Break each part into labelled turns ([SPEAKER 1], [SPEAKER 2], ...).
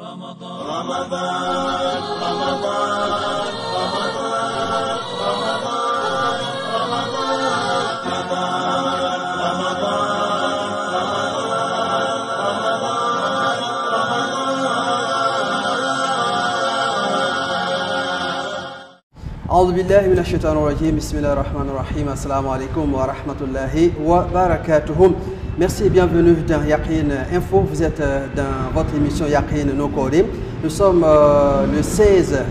[SPEAKER 1] أعوذ بالله من الشيطان الرجيم بسم الله الرحمن الرحيم السلام عليكم ورحمة الله وبركاته. Merci et bienvenue dans Yaqin Info. Vous êtes dans votre émission Yaqin No Korim. Nous sommes le 16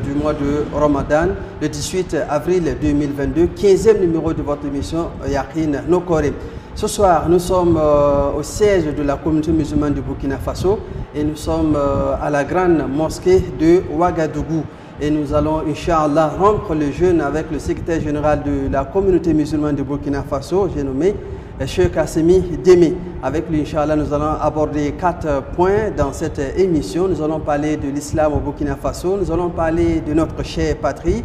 [SPEAKER 1] du mois de Ramadan, le 18 avril 2022, 15e numéro de votre émission Yaqin No Korim. Ce soir, nous sommes au siège de la communauté musulmane du Burkina Faso et nous sommes à la grande mosquée de Ouagadougou. Et nous allons, Inch'Allah, rompre le jeûne avec le secrétaire général de la communauté musulmane de Burkina Faso, j'ai nommé Cheikh Assimi Deme. Avec lui, Inch'Allah, nous allons aborder 4 points dans cette émission. Nous allons parler de l'islam au Burkina Faso, nous allons parler de notre chère patrie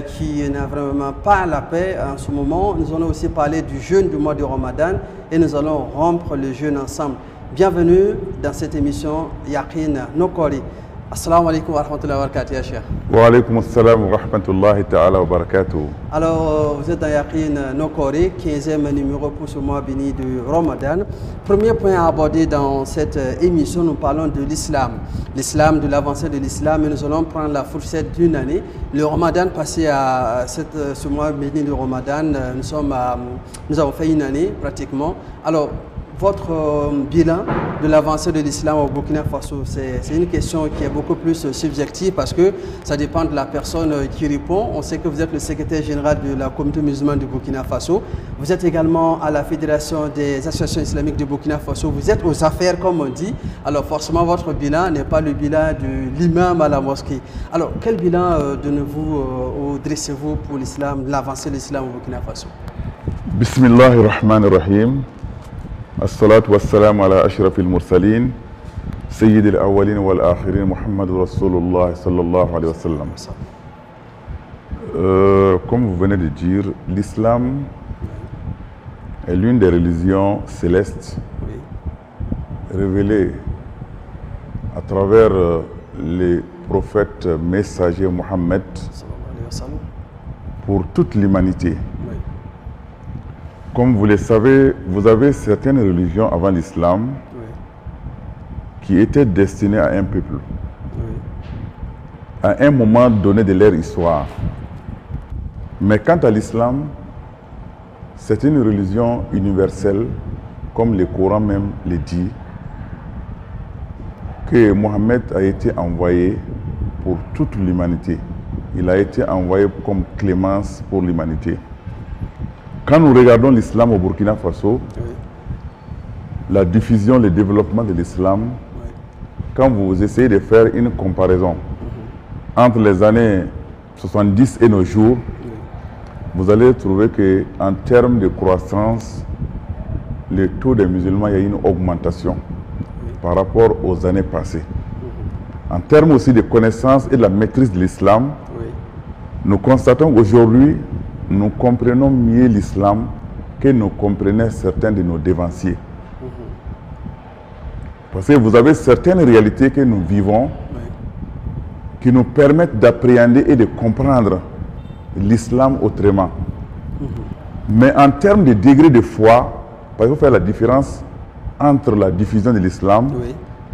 [SPEAKER 1] qui n'a vraiment pas la paix en ce moment. Nous allons aussi parler du jeûne du mois de Ramadan et nous allons rompre le jeûne ensemble. Bienvenue dans cette émission Yaqin No Korim. Assalamu alaikum wa rahmatullahi wa barakatuh, ya Cheikh.
[SPEAKER 2] Wa alaikum assalam wa rahmatullahi ta'ala wa barakatuh.
[SPEAKER 1] Alors, vous êtes dans Yaqin No Korim, 15e numéro pour ce mois béni de Ramadan. Premier point à aborder dans cette émission, nous parlons de l'islam. L'islam, de l'avancée de l'islam, et nous allons prendre la fourchette d'une année. Le Ramadan passé à ce mois béni de Ramadan, nous avons fait une année pratiquement. Alors, votre bilan de l'avancée de l'islam au Burkina Faso, c'est une question qui est beaucoup plus subjective parce que ça dépend de la personne qui répond. On sait que vous êtes le secrétaire général de la communauté musulmane du Burkina Faso. Vous êtes également à la Fédération des associations islamiques du Burkina Faso. Vous êtes aux affaires, comme on dit. Alors forcément, votre bilan n'est pas le bilan de l'imam à la mosquée. Alors, quel bilan donnez-vous ou dressez-vous pour l'islam, l'avancée de l'islam au Burkina Faso?
[SPEAKER 2] Bismillahirrahmanirrahim. As-salatu was-salam ala ashrafil mursalin, sayyidil awwalin wal akhirin, Muhammadur Rasulullah sallallahu alayhi wa sallam. Comme vous venez de dire, l'islam est l'une des religions célestes révélées à travers les prophètes messagers Mohammed pour toute l'humanité. Comme vous le savez, vous avez certaines religions avant l'islam qui étaient destinées à un peuple, à un moment donné de leur histoire. Mais quant à l'islam, c'est une religion universelle, comme le Coran même le dit, que Mohammed a été envoyé pour toute l'humanité. Il a été envoyé comme clémence pour l'humanité. Quand nous regardons l'islam au Burkina Faso, la diffusion, le développement de l'islam, quand vous essayez de faire une comparaison entre les années 70 et nos jours, vous allez trouver qu'en termes de croissance, le taux des musulmans, il y a une augmentation par rapport aux années passées. En termes aussi de connaissance et de la maîtrise de l'islam, nous constatons qu'aujourd'hui, nous comprenons mieux l'islam que nous comprenaient certains de nos devanciers. Parce que vous avez certaines réalités que nous vivons qui nous permettent d'appréhender et de comprendre l'islam autrement. Mais en termes de degré de foi, il faut faire la différence entre la diffusion de l'islam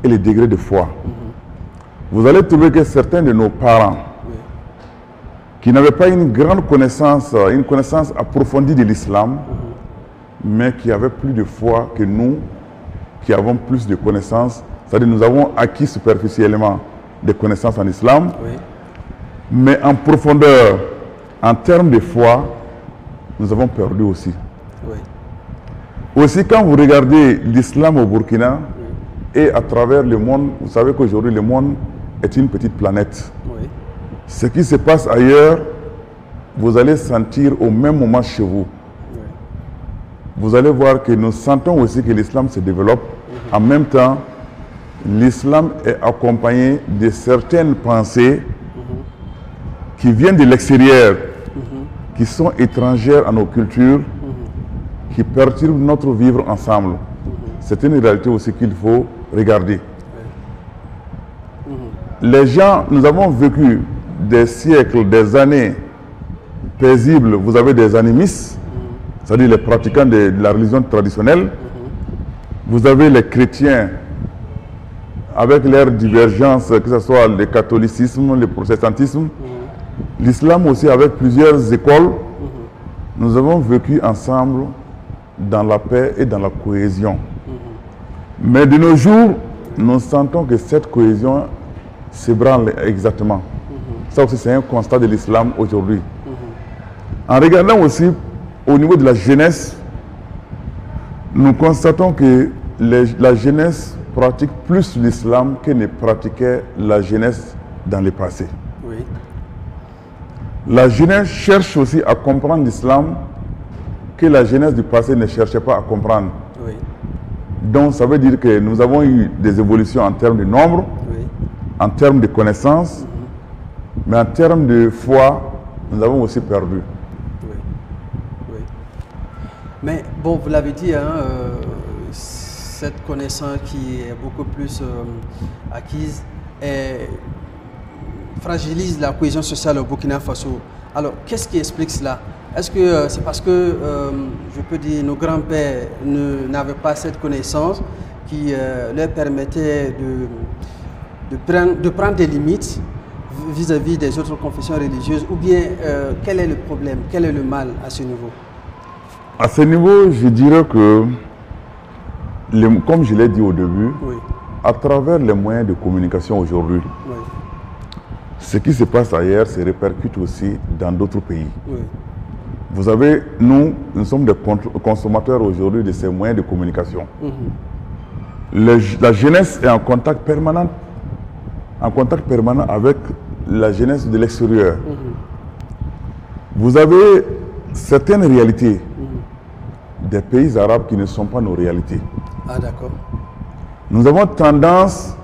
[SPEAKER 2] et les degrés de foi. Vous allez trouver que certains de nos parents qui n'avaient pas une grande connaissance, une connaissance approfondie de l'islam, mais qui avaient plus de foi que nous, qui avons plus de connaissances. C'est-à-dire nous avons acquis superficiellement des connaissances en islam, mais en profondeur, en termes de foi, nous avons perdu aussi. Aussi, quand vous regardez l'islam au Burkina et à travers le monde, vous savez qu'aujourd'hui le monde est une petite planète. Ce qui se passe ailleurs, vous allez sentir au même moment chez vous. Vous allez voir que nous sentons aussi que l'islam se développe. En même temps, l'islam est accompagné de certaines pensées qui viennent de l'extérieur, qui sont étrangères à nos cultures, qui perturbent notre vivre ensemble. C'est une réalité aussi qu'il faut regarder. les gens, nous avons vécu des siècles, des années paisibles. Vous avez des animistes, c'est-à-dire les pratiquants de la religion traditionnelle. Vous avez les chrétiens avec leurs divergences, que ce soit le catholicisme, le protestantisme, l'islam aussi avec plusieurs écoles. Nous avons vécu ensemble dans la paix et dans la cohésion. Mais de nos jours, nous sentons que cette cohésion s'ébranle exactement. Ça aussi, c'est un constat de l'islam aujourd'hui. En regardant aussi au niveau de la jeunesse, nous constatons que la jeunesse pratique plus l'islam que ne pratiquait la jeunesse dans le passé.
[SPEAKER 1] Oui.
[SPEAKER 2] La jeunesse cherche aussi à comprendre l'islam que la jeunesse du passé ne cherchait pas à comprendre.
[SPEAKER 1] Oui.
[SPEAKER 2] Donc ça veut dire que nous avons eu des évolutions en termes de nombre,
[SPEAKER 1] Oui.
[SPEAKER 2] en termes de connaissances, mais en termes de foi, nous avons aussi perdu.
[SPEAKER 1] Oui. Oui. Mais bon, vous l'avez dit, hein, cette connaissance qui est beaucoup plus acquise fragilise la cohésion sociale au Burkina Faso. Alors, qu'est-ce qui explique cela? Est-ce que c'est parce que, je peux dire, nos grands-pères n'avaient pas cette connaissance qui leur permettait de prendre des limites vis-à-vis des autres confessions religieuses, ou bien quel est le problème, quel est le mal à ce niveau?
[SPEAKER 2] À ce niveau, je dirais que, comme je l'ai dit au début,
[SPEAKER 1] Oui.
[SPEAKER 2] à travers les moyens de communication aujourd'hui,
[SPEAKER 1] Oui.
[SPEAKER 2] ce qui se passe ailleurs se répercute aussi dans d'autres pays.
[SPEAKER 1] Oui.
[SPEAKER 2] Vous savez, nous sommes des consommateurs aujourd'hui de ces moyens de communication. La jeunesse est en contact permanent avec la jeunesse de l'extérieur. Vous avez certaines réalités des pays arabes qui ne sont pas nos réalités.
[SPEAKER 1] Ah, d'accord.
[SPEAKER 2] Nous avons tendance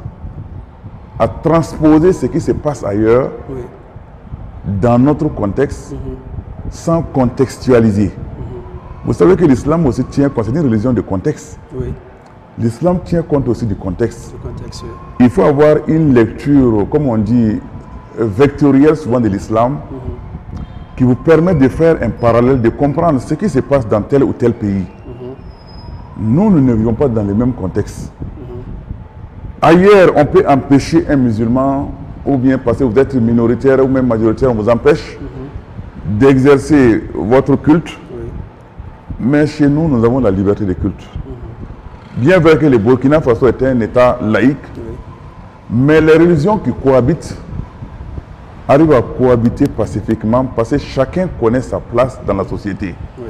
[SPEAKER 2] à transposer ce qui se passe ailleurs
[SPEAKER 1] Oui.
[SPEAKER 2] dans notre contexte sans contextualiser. Vous savez que l'islam aussi tient compte, c'est une religion de contexte.
[SPEAKER 1] Oui.
[SPEAKER 2] L'islam tient compte aussi du contexte.
[SPEAKER 1] Le contexte, oui.
[SPEAKER 2] Il faut avoir une lecture, comme on dit, vectorielle souvent de l'islam, qui vous permet de faire un parallèle, de comprendre ce qui se passe dans tel ou tel pays. Nous ne vivons pas dans le même contexte. Ailleurs, on peut empêcher un musulman, ou bien parce que vous êtes minoritaire ou même majoritaire, on vous empêche d'exercer votre culte.
[SPEAKER 1] Oui.
[SPEAKER 2] Mais chez nous, nous avons la liberté de culte. Bien vrai que le Burkina Faso est un État laïque, mais les religions qui cohabitent arrivent à cohabiter pacifiquement parce que chacun connaît sa place dans la société.
[SPEAKER 1] Oui.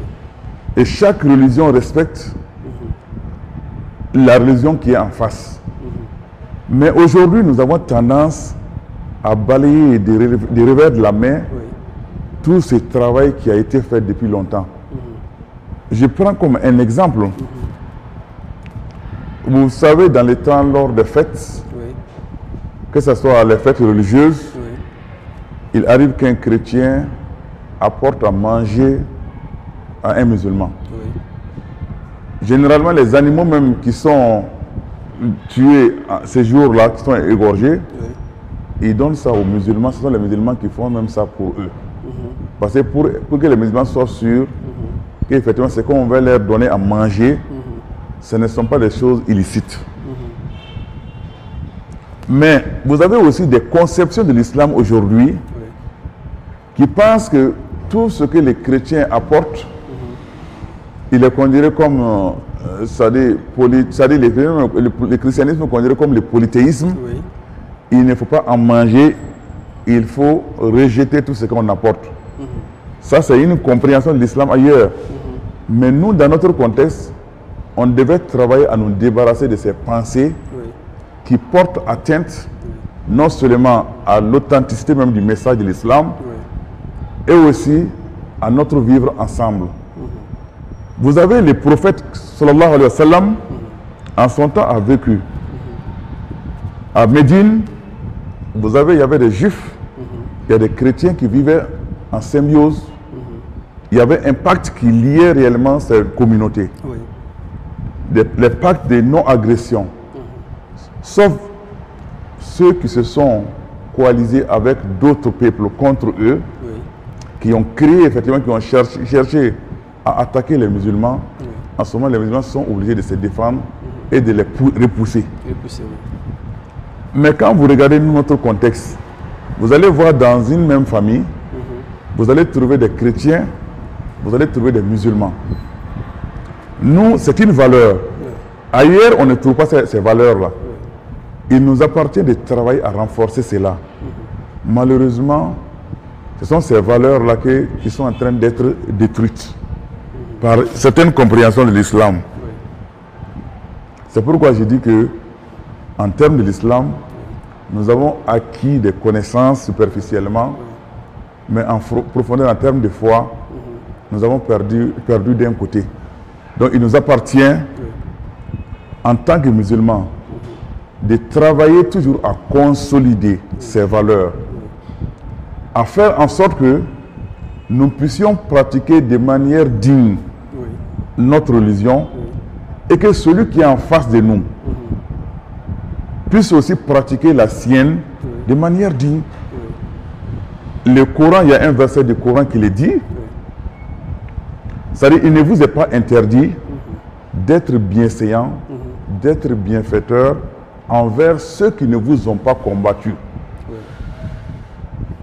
[SPEAKER 2] Et chaque religion respecte la religion qui est en face. Mais aujourd'hui, nous avons tendance à balayer des revers de la main tout ce travail qui a été fait depuis longtemps. Je prends comme un exemple. Vous savez, dans les temps, lors des fêtes, que ce soit les fêtes religieuses, il arrive qu'un chrétien apporte à manger à un musulman. Généralement, les animaux même qui sont tués ces jours-là, qui sont égorgés, ils donnent ça aux musulmans. Ce sont les musulmans qui font même ça pour eux. Parce que pour que les musulmans soient sûrs qu'effectivement, ce qu'on va leur donner à manger, ce ne sont pas des choses illicites. Mais vous avez aussi des conceptions de l'islam aujourd'hui qui pensent que tout ce que les chrétiens apportent, il est considéré comme, le christianisme est considéré comme le polythéisme. Il ne faut pas en manger, il faut rejeter tout ce qu'on apporte. Ça, c'est une compréhension de l'islam ailleurs. Mais nous, dans notre contexte, on devait travailler à nous débarrasser de ces pensées qui portent atteinte non seulement à l'authenticité même du message de l'islam, et aussi à notre vivre ensemble. Vous avez le prophète sallallahu alayhi wa sallam, en son temps a vécu. À Médine, il y avait des juifs, il y a des chrétiens qui vivaient en symbiose. Il y avait un pacte qui liait réellement ces communautés. Les pactes de non-agression. Sauf ceux qui se sont coalisés avec d'autres peuples contre eux, qui ont créé, effectivement, qui ont cherché à attaquer les musulmans, en ce moment, les musulmans sont obligés de se défendre et de les repousser. Mais quand vous regardez notre contexte, vous allez voir dans une même famille, vous allez trouver des chrétiens, vous allez trouver des musulmans. Nous, c'est une valeur. Ailleurs, on ne trouve pas ces valeurs-là. Il nous appartient de travailler à renforcer cela. Malheureusement, ce sont ces valeurs-là qui sont en train d'être détruites par certaines compréhensions de l'islam. C'est pourquoi je dis que, en termes de l'islam, nous avons acquis des connaissances superficiellement, mais en profondeur, en termes de foi, nous avons perdu d'un côté. Donc il nous appartient, en tant que musulmans, de travailler toujours à consolider ces valeurs, à faire en sorte que nous puissions pratiquer de manière digne notre religion et que celui qui est en face de nous puisse aussi pratiquer la sienne de manière digne. Le Coran, il y a un verset du Coran qui le dit, c'est-à-dire il ne vous est pas interdit d'être bienséant, d'être bienfaiteur envers ceux qui ne vous ont pas combattu,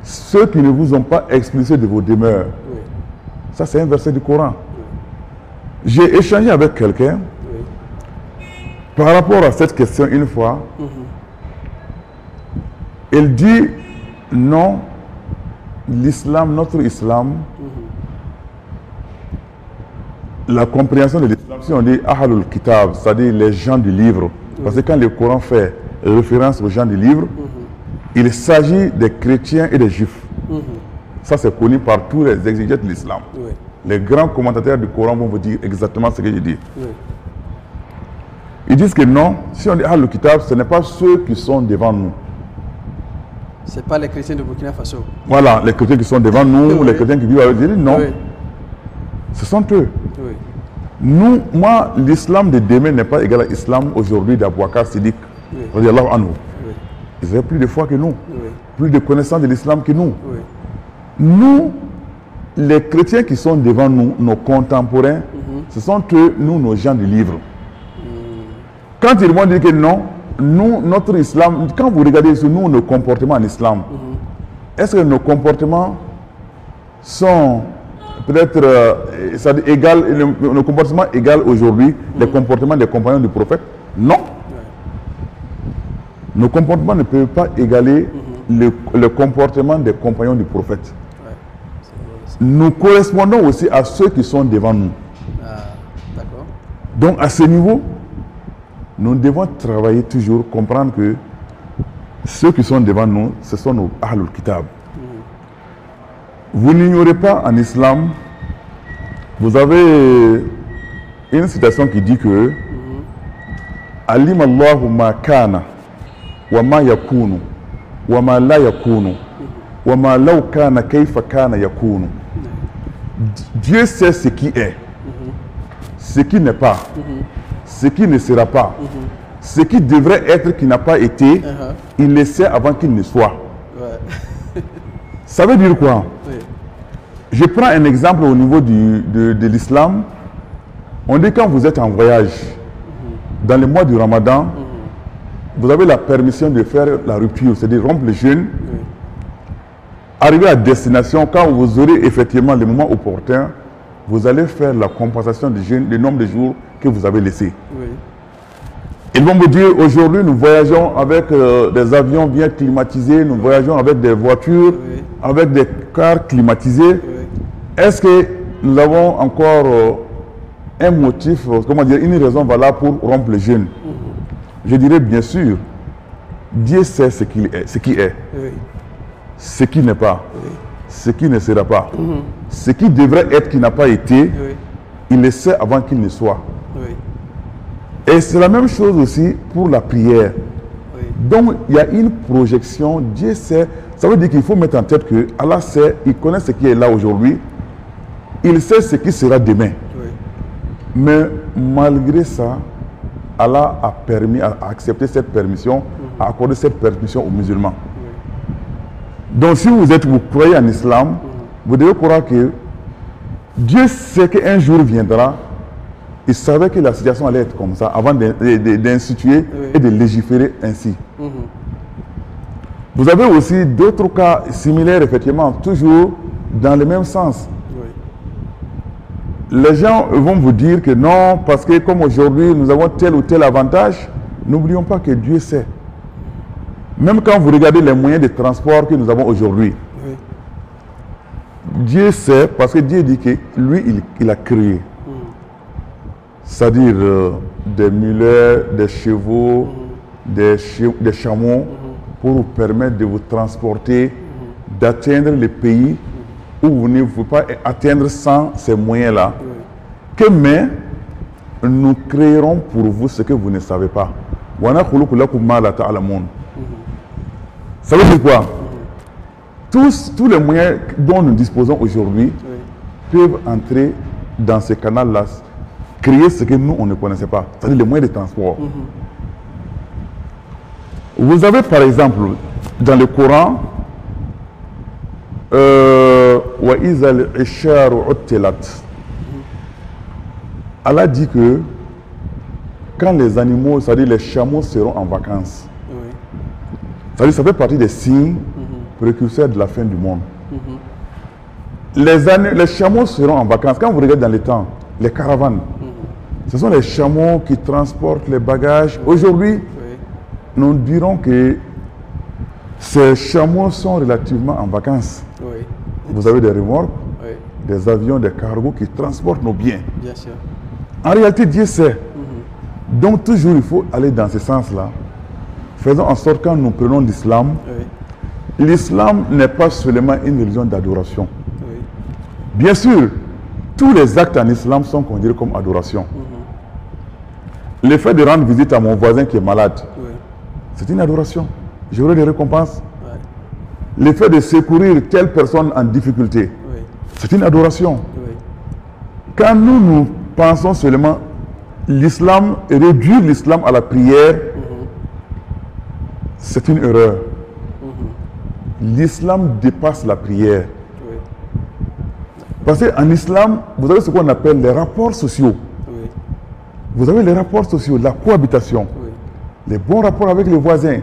[SPEAKER 2] ceux qui ne vous ont pas expulsé de vos demeures. Ça, c'est un verset du Coran. J'ai échangé avec quelqu'un par rapport à cette question une fois. Il dit non, l'islam, notre islam, la compréhension de l'islam, si on dit Ahlul Kitab, c'est-à-dire les gens du livre, parce que quand le Coran fait référence aux gens du livre, il s'agit des chrétiens et des juifs. Ça, c'est connu par tous les exégètes de l'islam. Les grands commentateurs du Coran vont vous dire exactement ce que je dis. Ils disent que non, si on dit Ahlul Kitab, ce n'est pas ceux qui sont devant nous.
[SPEAKER 1] Ce n'est pas les chrétiens de Burkina Faso.
[SPEAKER 2] Voilà, les chrétiens qui sont devant nous, les chrétiens qui vivent avec eux, non. Ce sont eux. Nous, moi, l'islam de demain n'est pas égal à l'islam aujourd'hui d'Abouakar Siddiq. Ils avaient plus de foi que nous, plus de connaissance de l'islam que nous. Nous, les chrétiens qui sont devant nous, nos contemporains, ce sont eux, nous, nos gens du livre. Quand ils vont dire que non, nous, notre islam, quand vous regardez sur nous, nos comportements en islam, est-ce que nos comportements sont peut-être nos comportements égaux aujourd'hui les comportements des compagnons du prophète? Non. Nos comportements ne peuvent pas égaler le comportement des compagnons du prophète. Nous correspondons aussi à ceux qui sont devant nous. Donc à ce niveau, nous devons travailler toujours, comprendre que ceux qui sont devant nous, ce sont nos Ahlul Kitab. Vous n'ignorez pas en islam, vous avez une citation qui dit que Alim Allahu ma kana wa ma yakunu wa ma la yakunu wa ma law kana kayfa kana yakunu. Dieu sait ce qui est, ce qui n'est pas, ce qui ne sera pas, ce qui devrait être qui n'a pas été, il le sait avant qu'il ne soit. Ça veut dire quoi? Je prends un exemple au niveau de l'islam. On dit quand vous êtes en voyage, dans le mois du Ramadan, vous avez la permission de faire la rupture, c'est-à-dire rompre le jeûne. Arriver à destination, quand vous aurez effectivement le moment opportun, vous allez faire la compensation du jeûne, du nombre de jours que vous avez laissé. Ils vont vous dire, aujourd'hui nous voyageons avec des avions bien climatisés, nous voyageons avec des voitures, avec des cars climatisés. Est-ce que nous avons encore un motif, comment dire, une raison valable pour rompre le jeûne? Je dirais bien sûr, Dieu sait ce qui est, ce qui n'est pas, ce qui ne sera pas, ce qui devrait être qui n'a pas été, il le sait avant qu'il ne soit. Et c'est la même chose aussi pour la prière. Donc il y a une projection, Dieu sait, ça veut dire qu'il faut mettre en tête que Allah sait, il connaît ce qui est là aujourd'hui, il sait ce qui sera demain. Mais malgré ça, Allah a permis, a accepté cette permission a accordé cette permission aux musulmans. Donc si vous croyez en islam, vous devez croire que Dieu sait qu'un jour viendra. Il savait que la situation allait être comme ça avant d'instituer et de légiférer ainsi. Vous avez aussi d'autres cas similaires, effectivement, toujours dans le même sens. Les gens vont vous dire que non, parce que comme aujourd'hui nous avons tel ou tel avantage, n'oublions pas que Dieu sait. Même quand vous regardez les moyens de transport que nous avons aujourd'hui, Dieu sait, parce que Dieu dit que lui, il a créé. C'est-à-dire des mulets, des chevaux, des chameaux, pour vous permettre de vous transporter, d'atteindre les pays où vous ne pouvez pas atteindre sans ces moyens-là. Que mais nous créerons pour vous ce que vous ne savez pas. Ça veut dire quoi? Tous les moyens dont nous disposons aujourd'hui peuvent entrer dans ce canal-là, créer ce que nous, on ne connaissait pas, c'est-à-dire les moyens de transport. Vous avez par exemple, dans le Coran, Allah dit que quand les animaux, c'est-à-dire les chameaux seront en vacances, c'est-à-dire ça fait partie des signes précurseurs de la fin du monde. Les chameaux seront en vacances. Quand vous regardez dans les temps, les caravanes, ce sont les chameaux qui transportent les bagages. Aujourd'hui, nous dirons que ces chameaux sont relativement en vacances. Vous avez des remorques, des avions, des cargos qui transportent nos biens.
[SPEAKER 1] Bien sûr.
[SPEAKER 2] En réalité, Dieu sait. Donc toujours, il faut aller dans ce sens-là. Faisons en sorte que quand nous prenons l'islam, l'islam n'est pas seulement une religion d'adoration. Bien sûr, tous les actes en islam sont considérés comme adoration. Le fait de rendre visite à mon voisin qui est malade, c'est une adoration. J'aurai des récompenses. Le fait de secourir telle personne en difficulté, c'est une adoration. Quand nous pensons seulement l'islam, réduire l'islam à la prière, c'est une erreur. L'islam dépasse la prière. Parce qu'en islam, vous avez ce qu'on appelle les rapports sociaux. Vous avez les rapports sociaux, la cohabitation, les bons rapports avec les voisins.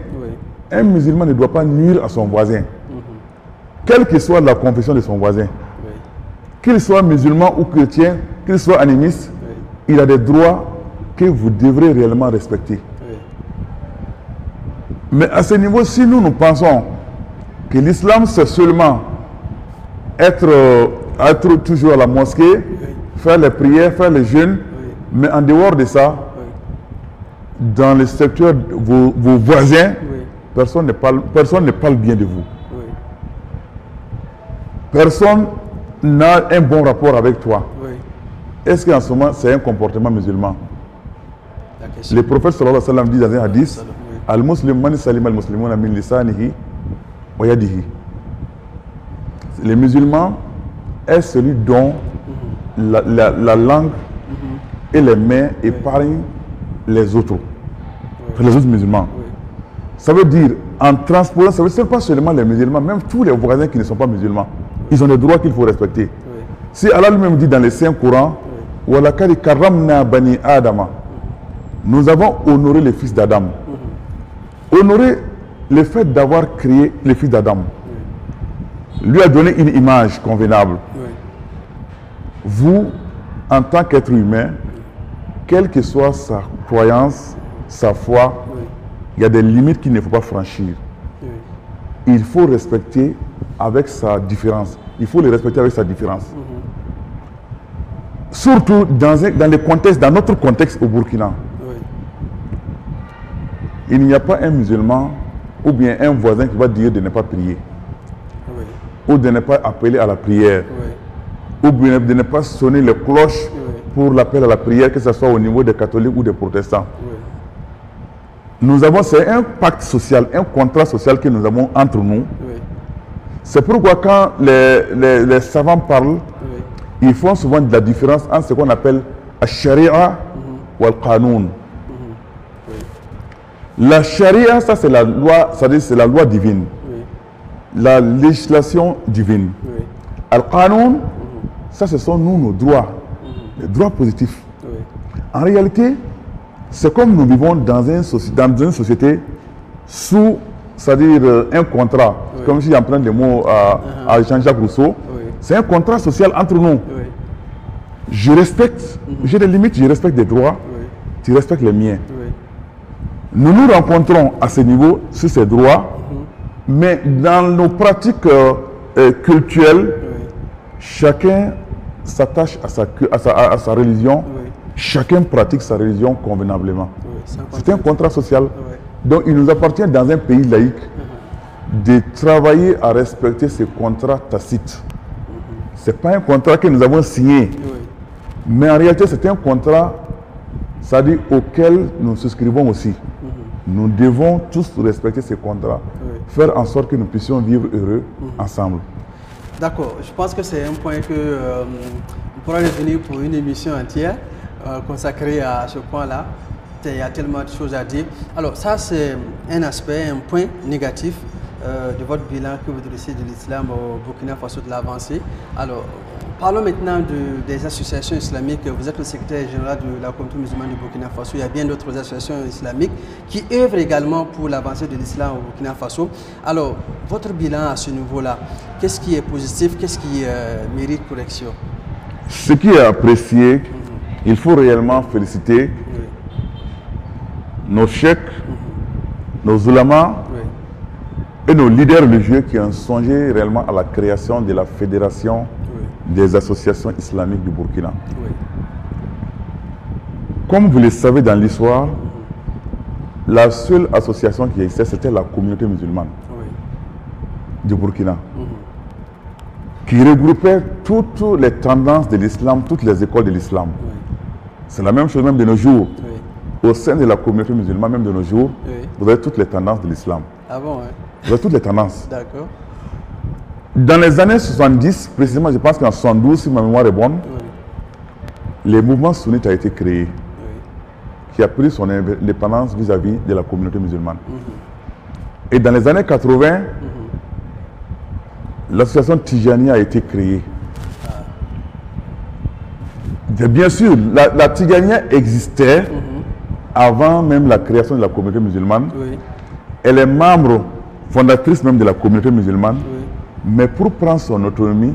[SPEAKER 2] Un musulman ne doit pas nuire à son voisin, quelle que soit la confession de son voisin. Qu'il soit musulman ou chrétien, qu'il soit animiste, il a des droits que vous devrez réellement respecter. Mais à ce niveau, si nous pensons que l'islam c'est seulement être toujours à la mosquée, faire les prières, faire les jeûnes, mais en dehors de ça, dans le secteur de vos voisins, personne ne parle bien de vous. Personne n'a un bon rapport avec toi. Est-ce qu'en ce moment, c'est un comportement musulman? Le prophète sallallahu alayhi wa sallam dit dans un hadith, Al-Muslim man salim al-Muslimuna min lisanihi wa yadihi. Les musulmans est celui dont la langue et les mains épargnent les autres, les autres musulmans. Ça veut dire, en transposant, ça veut dire pas seulement les musulmans, même tous les voisins qui ne sont pas musulmans. Ils ont des droits qu'il faut respecter. Si Allah lui-même dit dans les Saint-Courans, وَلَكَدْ كَرَّمْنَا بَنِي آدَمَ, nous avons honoré les fils d'Adam. Honorer le fait d'avoir créé les fils d'Adam, lui a donné une image convenable. Vous, en tant qu'être humain, quelle que soit sa croyance, sa foi, il y a des limites qu'il ne faut pas franchir. Il faut respecter avec sa différence. Il faut les respecter avec sa différence. Surtout dans les contextes, dans notre contexte au Burkina. Il n'y a pas un musulman ou bien un voisin qui va dire de ne pas prier. Ou de ne pas appeler à la prière. Ou bien de ne pas sonner les cloches pour l'appel à la prière, que ce soit au niveau des catholiques ou des protestants. Nous avons, c'est un pacte social, un contrat social que nous avons entre nous. C'est pourquoi quand les savants parlent, ils font souvent de la différence entre ce qu'on appelle la sharia ou le qanoun. La charia, ça c'est la loi, c'est la loi divine.
[SPEAKER 1] Oui.
[SPEAKER 2] La législation divine.
[SPEAKER 1] Oui.
[SPEAKER 2] Al-Qanoun, ça ce sont nous, nos droits. Les droits positifs.
[SPEAKER 1] Oui.
[SPEAKER 2] En réalité, c'est comme nous vivons dans une société sous, c'est-à-dire un contrat.
[SPEAKER 1] Oui.
[SPEAKER 2] Comme si j'emprunte les mots à Jean-Jacques Rousseau.
[SPEAKER 1] Oui.
[SPEAKER 2] C'est un contrat social entre nous.
[SPEAKER 1] Oui.
[SPEAKER 2] Je respecte, j'ai des limites, je respecte des droits,
[SPEAKER 1] Oui.
[SPEAKER 2] tu respectes les miens.
[SPEAKER 1] Oui.
[SPEAKER 2] Nous nous rencontrons à ce niveau, sur ces droits, mais dans nos pratiques culturelles,
[SPEAKER 1] Oui.
[SPEAKER 2] chacun s'attache à sa religion,
[SPEAKER 1] Oui.
[SPEAKER 2] chacun pratique sa religion convenablement.
[SPEAKER 1] Oui.
[SPEAKER 2] C'est un contrat social.
[SPEAKER 1] Oui.
[SPEAKER 2] Donc il nous appartient dans un pays laïque de travailler à respecter ces contrats tacites. Ce n'est pas un contrat que nous avons signé,
[SPEAKER 1] Oui.
[SPEAKER 2] mais en réalité c'est un contrat, c'est-à-dire auquel nous souscrivons aussi. Nous devons tous respecter ces contrats,
[SPEAKER 1] Oui.
[SPEAKER 2] faire en sorte que nous puissions vivre heureux ensemble.
[SPEAKER 1] D'accord, je pense que c'est un point que on pourra revenir pour une émission entière consacrée à ce point-là. Il y a tellement de choses à dire. Alors ça c'est un aspect, un point négatif de votre bilan que vous dressez de l'islam au Burkina Faso, de l'avancée. Alors parlons maintenant des associations islamiques. Vous êtes le secrétaire général de la communauté musulmane du Burkina Faso. Il y a bien d'autres associations islamiques qui œuvrent également pour l'avancée de l'islam au Burkina Faso. Alors, votre bilan à ce niveau-là, qu'est-ce qui est positif, qu'est-ce qui mérite correction?
[SPEAKER 2] Ce qui est apprécié, il faut réellement féliciter nos cheikhs, nos ulamas et nos leaders religieux qui ont songé réellement à la création de la fédération des associations islamiques du Burkina. Comme vous le savez dans l'histoire, la seule association qui existait, c'était la communauté musulmane du Burkina, qui regroupait toutes les tendances de l'islam, toutes les écoles de l'islam. C'est la même chose même de nos jours. Au sein de la communauté musulmane, même de nos jours, vous avez toutes les tendances de l'islam.
[SPEAKER 1] Ah bon,
[SPEAKER 2] Vous avez toutes les tendances.
[SPEAKER 1] D'accord.
[SPEAKER 2] Dans les années 70, précisément, je pense qu'en 72, si ma mémoire est bonne, le mouvement sunnite a été créé, qui a pris son indépendance vis-à-vis de la communauté musulmane. Et dans les années 80, l'association Tijani a été créée. Bien sûr, la Tijania existait avant même la création de la communauté musulmane. Elle est membre fondatrice même de la communauté musulmane. Mais pour prendre son autonomie,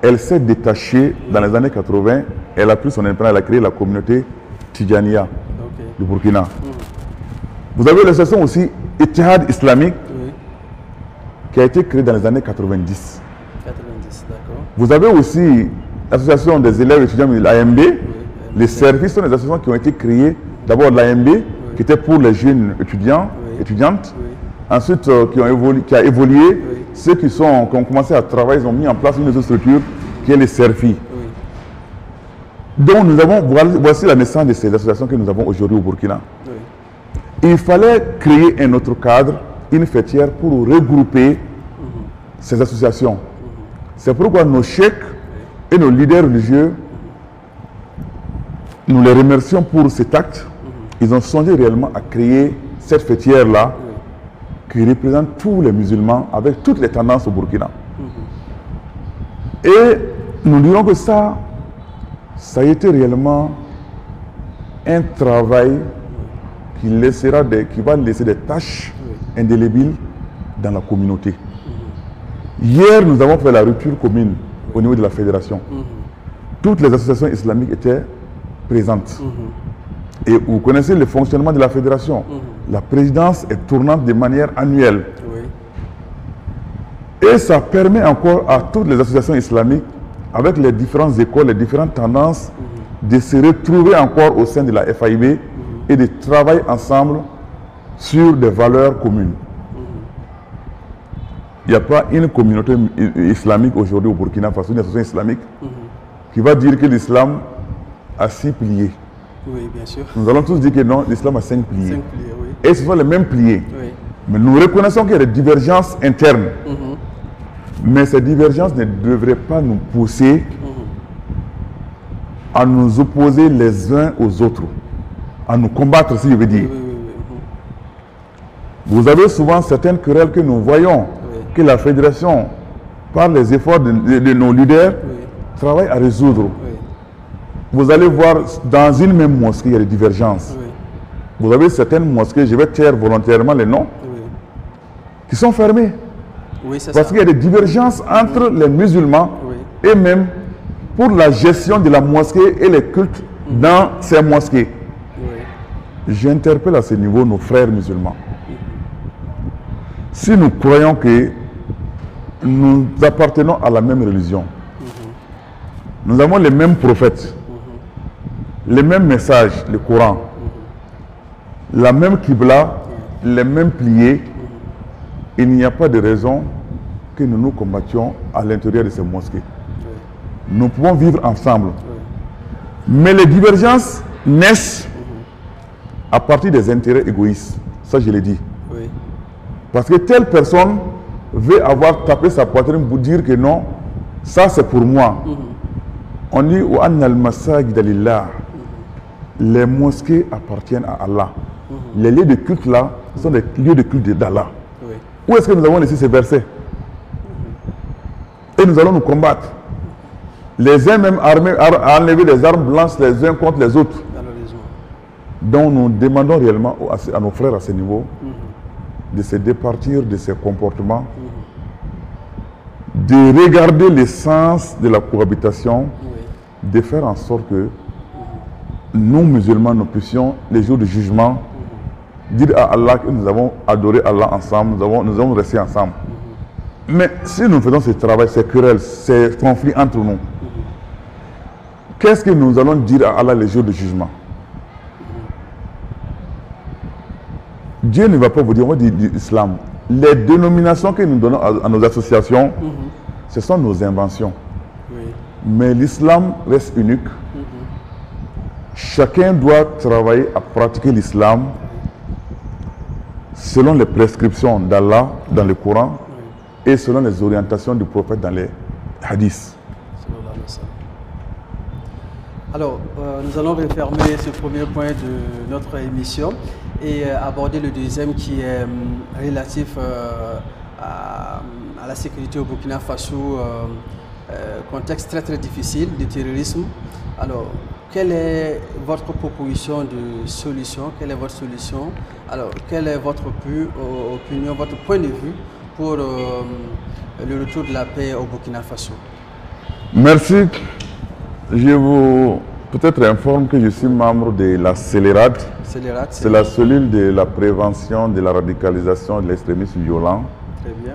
[SPEAKER 2] elle s'est détachée dans les années 80. Elle a pris son indépendance, elle a créé la communauté Tijania du Burkina. Vous avez l'association aussi Ittihad islamique qui a été créée dans les années 90. Vous avez aussi l'association des élèves étudiants de l'AMB. Les services sont des associations qui ont été créées. D'abord l'AMB qui était pour les jeunes étudiants, étudiantes. Ensuite qui a évolué. Ceux qui ont commencé à travailler, ils ont mis en place une autre structure qui est les CERFI. Donc nous avons, voici la naissance de ces associations que nous avons aujourd'hui au Burkina. Il fallait créer un autre cadre, une fêtière pour regrouper ces associations. C'est pourquoi nos cheikhs et nos leaders religieux, nous les remercions pour cet acte. Ils ont songé réellement à créer cette fêtière-là qui représente tous les musulmans avec toutes les tendances au Burkina. Et nous dirons que ça a été réellement un travail qui va laisser des tâches indélébiles dans la communauté. Hier, nous avons fait la rupture commune au niveau de la fédération. Toutes les associations islamiques étaient présentes. Et vous connaissez le fonctionnement de la fédération. La présidence est tournante de manière annuelle. Et ça permet encore à toutes les associations islamiques, avec les différentes écoles, les différentes tendances, de se retrouver encore au sein de la FAIB et de travailler ensemble sur des valeurs communes. Il n'y a pas une communauté islamique aujourd'hui au Burkina Faso, une association islamique, qui va dire que l'islam a 6 piliers.
[SPEAKER 1] Oui, bien sûr.
[SPEAKER 2] Nous allons tous dire que non, l'islam a 5 piliers.
[SPEAKER 1] 5 piliers, oui.
[SPEAKER 2] Et ce sont les mêmes piliers. Mais nous reconnaissons qu'il y a des divergences internes. Mais ces divergences ne devraient pas nous pousser à nous opposer les uns aux autres, à nous combattre, si je veux dire. Vous avez souvent certaines querelles que nous voyons, que la fédération, par les efforts de nos leaders, travaille à résoudre. Vous allez voir, dans une même mosquée, il y a des divergences. Vous avez certaines mosquées, je vais taire volontairement les noms, qui sont fermées. Parce qu'il y a des divergences entre les musulmans et même pour la gestion de la mosquée et les cultes dans ces mosquées. J'interpelle à ce niveau nos frères musulmans. Si nous croyons que nous appartenons à la même religion, nous avons les mêmes prophètes, les mêmes messages, le Coran, la même Qibla, les mêmes pliés, il n'y a pas de raison que nous nous combattions à l'intérieur de ces mosquées. Nous pouvons vivre ensemble. Mais les divergences naissent à partir des intérêts égoïstes. Ça, je l'ai dit. Parce que telle personne veut avoir tapé sa poitrine pour dire que non, ça c'est pour moi. On dit les mosquées appartiennent à Allah. Les lieux de culte là sont des lieux de culte d'Allah. Où est-ce que nous avons laissé ces versets? Et nous allons nous combattre. Les uns même armés à enlever des armes blanches les uns contre les autres. Donc nous demandons réellement à nos frères à ce niveau de se départir de ces comportements, de regarder l'essence de la cohabitation, de faire en sorte que nous musulmans, nous puissions, les jours de jugement, dire à Allah que nous avons adoré Allah ensemble, nous avons resté ensemble. Mais si nous faisons ce travail, ces querelles, ces conflits entre nous, qu'est-ce que nous allons dire à Allah les jours de jugement? Dieu ne va pas vous dire, on va dire l'islam. Les dénominations que nous donnons à nos associations, ce sont nos inventions. Mais l'islam reste unique. Chacun doit travailler à pratiquer l'islam selon les prescriptions d'Allah dans le Coran et selon les orientations du prophète dans les hadiths.
[SPEAKER 1] Alors, nous allons refermer ce premier point de notre émission et aborder le deuxième qui est relatif à la sécurité au Burkina Faso, contexte très difficile de terrorisme. Alors, quelle est votre proposition de solution? Quelle est votre solution? Alors, quelle est votre opinion, votre point de vue pour le retour de la paix au Burkina Faso?
[SPEAKER 2] Merci. Je vous peut-être informe que je suis membre de la CELERAD. C'est la cellule de la prévention de la radicalisation et de l'extrémisme violent.
[SPEAKER 1] Très bien.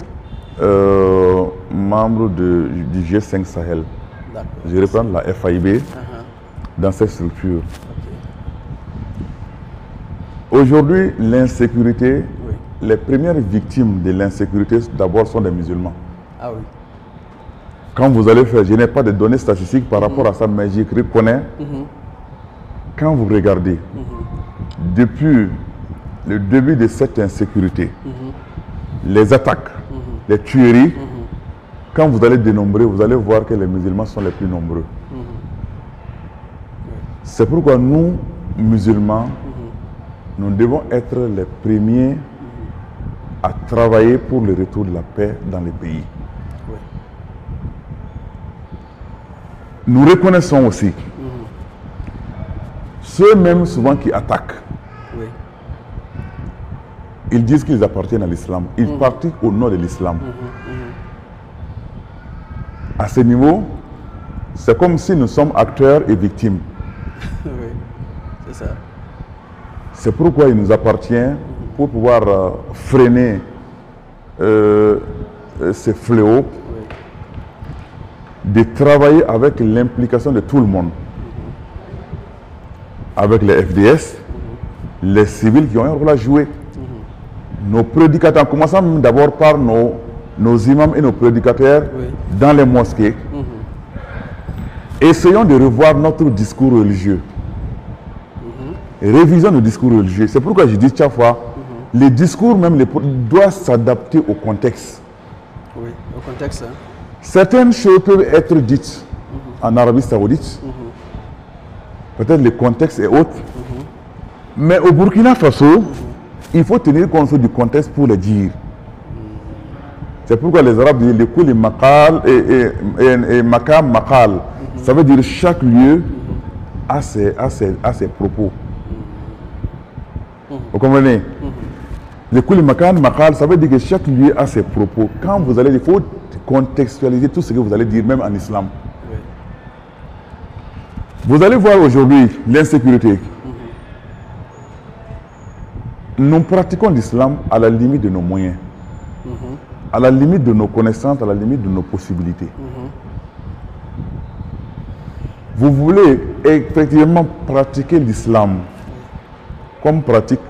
[SPEAKER 2] Membre du G5 Sahel. Je reprends la FAIB dans cette structure. Aujourd'hui, l'insécurité, les premières victimes de l'insécurité d'abord sont des musulmans.
[SPEAKER 1] Ah oui.
[SPEAKER 2] Quand vous allez faire, je n'ai pas de données statistiques par rapport à ça, mais je reconnais, quand vous regardez, depuis le début de cette insécurité, les attaques, les tueries, quand vous allez dénombrer, vous allez voir que les musulmans sont les plus nombreux. C'est pourquoi nous, musulmans, nous devons être les premiers à travailler pour le retour de la paix dans les pays. Nous reconnaissons aussi ceux-mêmes souvent qui attaquent. Ils disent qu'ils appartiennent à l'islam. Ils pratiquent au nom de l'islam. À ce niveau, c'est comme si nous sommes acteurs et victimes.
[SPEAKER 1] Oui, c'est ça.
[SPEAKER 2] C'est pourquoi il nous appartient, pour pouvoir freiner ces fléaux, de travailler avec l'implication de tout le monde. Avec les FDS, les civils qui ont un rôle à jouer. Nos prédicateurs, en commençant d'abord par nos imams et nos prédicateurs dans les mosquées. Essayons de revoir notre discours religieux. Révisons nos discours religieux. C'est pourquoi je dis chaque fois, les discours même doivent s'adapter au contexte.
[SPEAKER 1] Oui, au contexte. Hein.
[SPEAKER 2] Certaines choses peuvent être dites en Arabie Saoudite. Peut-être le contexte est autre. Mais au Burkina Faso, il faut tenir compte du contexte pour le dire. C'est pourquoi les Arabes disent les coups, maqal et makam, maqal. Ça veut dire chaque lieu a ses propos. Vous comprenez? Les coups, makam, maqal, ça veut dire que chaque lieu a ses propos. Quand vous allez, il faut contextualiser tout ce que vous allez dire, même en islam. Vous allez voir aujourd'hui l'insécurité. Nous pratiquons l'islam à la limite de nos moyens, à la limite de nos connaissances, à la limite de nos possibilités. Vous voulez effectivement pratiquer l'islam comme pratique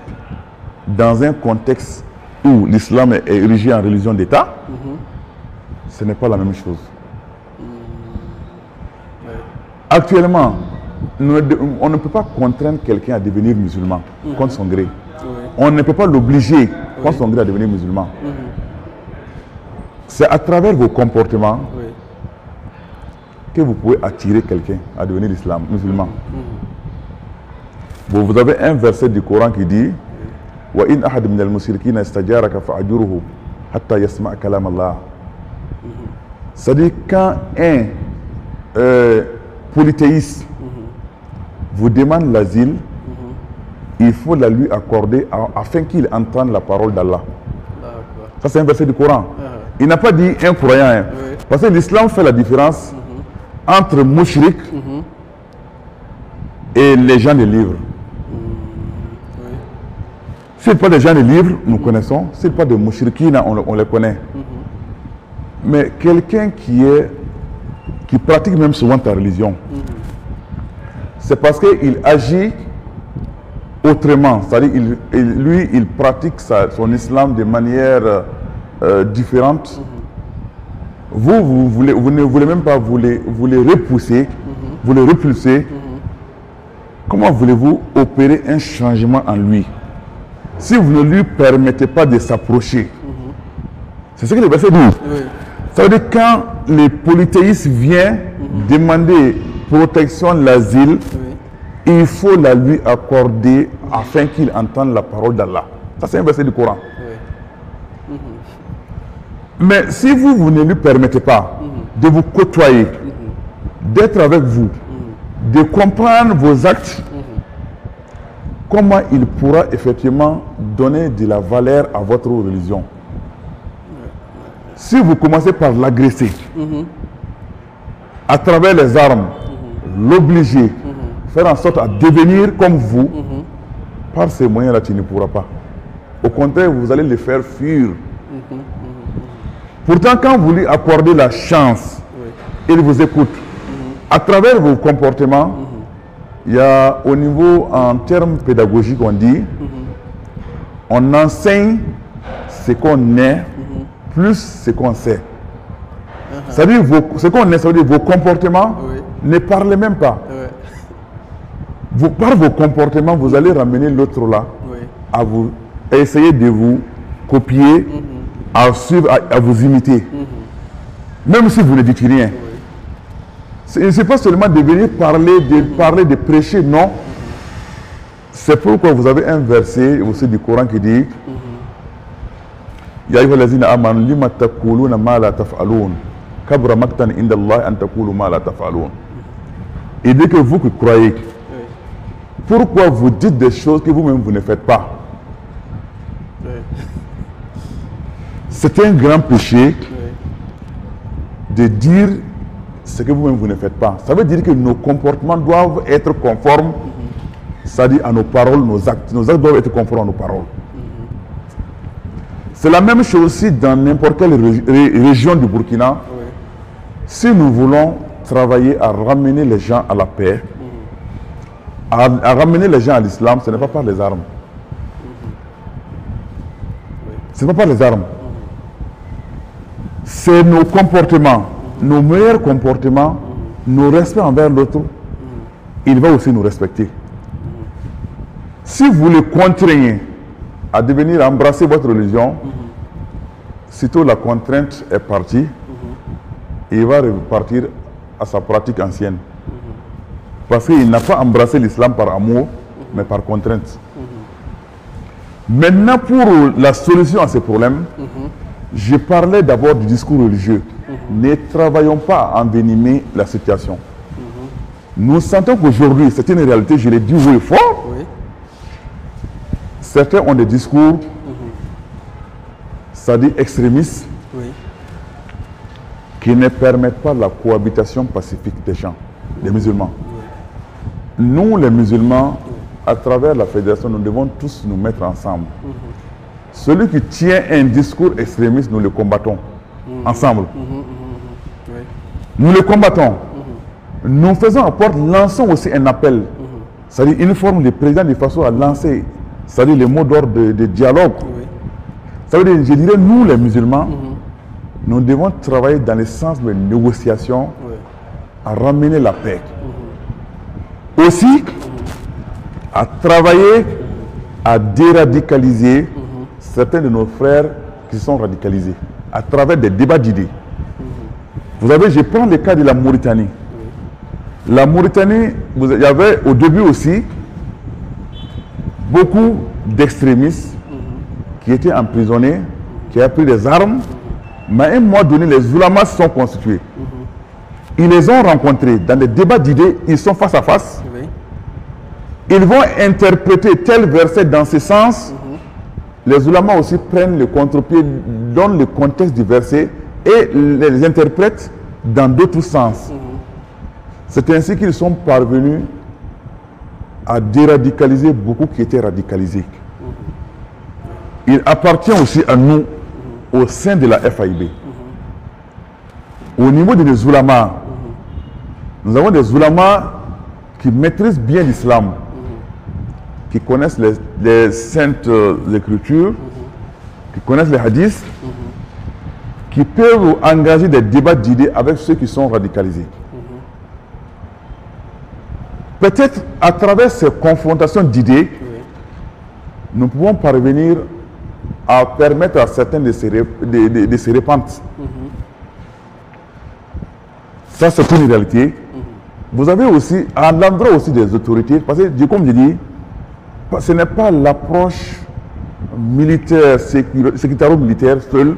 [SPEAKER 2] dans un contexte où l'islam est érigé en religion d'État, ce n'est pas la même chose. Actuellement, on ne peut pas contraindre quelqu'un à devenir musulman contre son gré. On ne peut pas l'obliger contre son gré à devenir musulman. C'est à travers vos comportements que vous pouvez attirer quelqu'un à devenir musulman. Vous avez un verset du Coran qui dit wa in ahad min al-mushrikina istajaraka fa'ajuruhu hatta yasma' kalam Allah. C'est-à-dire quand un polythéiste vous demande l'asile, il faut la lui accorder afin qu'il entende la parole d'Allah. Ça c'est un verset du Coran. Il n'a pas dit un croyant. Parce que l'islam fait la différence entre mushrik et les gens des livres. Si ce n'est pas des gens des livres, nous connaissons. Si ce n'est pas des mushrikina, on les connaît. Mais quelqu'un qui pratique même souvent ta religion, c'est parce qu'il agit autrement. C'est-à-dire lui, il pratique son islam de manière différente. Vous ne voulez même pas vous les repousser, vous les repulser. Comment voulez-vous opérer un changement en lui si vous ne lui permettez pas de s'approcher? C'est ce que le verset dit. Ça veut dire quand les polythéistes viennent demander protection, l'asile, il faut la lui accorder afin qu'il entende la parole d'Allah. Ça c'est un verset du Coran. Mais si vous ne lui permettez pas de vous côtoyer, d'être avec vous, de comprendre vos actes, comment il pourra effectivement donner de la valeur à votre religion? Si vous commencez par l'agresser, à travers les armes, l'obliger, faire en sorte à devenir comme vous, par ces moyens-là, tu ne pourras pas. Au contraire, vous allez les faire fuir. Pourtant, quand vous lui accordez la chance, il vous écoute. À travers vos comportements, il y a au niveau, en termes pédagogiques, on dit, on enseigne ce qu'on est, plus ce qu'on sait. C'est-à-dire, ce qu'on est, ça veut dire vos comportements, ne parlez même pas. Par vos comportements, vous allez ramener l'autre là, à essayer de vous copier, à suivre, à vous imiter. Même si vous ne dites rien. Ce n'est pas seulement de venir parler, de prêcher, non. C'est pourquoi vous avez un verset aussi du Coran qui dit Ya ayyuhallazina amanu lima taquluna ma la taf'alun kabra maqtan inda Allah an taqulu ma la taf'alun. Il dit que vous qui croyez, pourquoi vous dites des choses que vous-même vous ne faites pas? C'est un grand péché de dire ce que vous-même vous ne faites pas. Ça veut dire que nos comportements doivent être conformes, c'est-à-dire à nos paroles, nos actes. Nos actes doivent être conformes à nos paroles. C'est la même chose aussi dans n'importe quelle région du Burkina. Si nous voulons travailler à ramener les gens à la paix, à ramener les gens à l'islam, ce n'est pas par les armes. Ce n'est pas par les armes. C'est nos comportements, nos meilleurs comportements, nos respects envers l'autre. Il va aussi nous respecter. Si vous le contraignez à devenir, à embrasser votre religion, sitôt la contrainte est partie, il va repartir à sa pratique ancienne. Parce qu'il n'a pas embrassé l'islam par amour, mais par contrainte. Maintenant, pour la solution à ces problèmes, je parlais d'abord du discours religieux. Ne travaillons pas à envenimer la situation. Nous sentons qu'aujourd'hui, c'est une réalité, je l'ai dit haut et fort.
[SPEAKER 1] Oui.
[SPEAKER 2] Certains ont des discours, c'est-à-dire extrémistes,
[SPEAKER 1] Oui.
[SPEAKER 2] qui ne permettent pas la cohabitation pacifique des gens, des musulmans. Nous, les musulmans, à travers la fédération, nous devons tous nous mettre ensemble. Celui qui tient un discours extrémiste, nous le combattons ensemble.
[SPEAKER 1] Oui.
[SPEAKER 2] Nous le combattons. Nous faisons apport, lançons aussi un appel. C'est-à-dire une forme de président de façon à lancer, c'est-à-dire les mots d'ordre de dialogue.
[SPEAKER 1] Oui.
[SPEAKER 2] Ça veut dire, je dirais, nous les musulmans, nous devons travailler dans le sens de négociation
[SPEAKER 1] Oui.
[SPEAKER 2] à ramener la paix. Aussi, à travailler à déradicaliser certains de nos frères qui sont radicalisés à travers des débats d'idées. Vous savez, je prends le cas de la Mauritanie. La Mauritanie, il y avait au début aussi beaucoup d'extrémistes qui étaient emprisonnés, qui avaient pris des armes, mais à un moment donné, les ulamas se sont constitués. Ils les ont rencontrés dans des débats d'idées, ils sont face à face.
[SPEAKER 1] Oui.
[SPEAKER 2] Ils vont interpréter tel verset dans ce sens. Les ulamas aussi prennent le contre-pied, donnent le contexte du verset et les interprètent dans d'autres sens. C'est ainsi qu'ils sont parvenus à déradicaliser beaucoup qui étaient radicalisés. Il appartient aussi à nous, au sein de la FAIB. Au niveau de nos ulamas, nous avons des ulamas qui maîtrisent bien l'islam, qui connaissent les saintes écritures, qui connaissent les hadiths, qui peuvent engager des débats d'idées avec ceux qui sont radicalisés. Peut-être à travers ces confrontations d'idées, nous pouvons parvenir à permettre à certains de se répandre. Ça, c'est une réalité. Vous avez aussi, à l'endroit aussi des autorités, parce que, comme je dis, ce n'est pas l'approche militaire, sécuritaire-militaire seule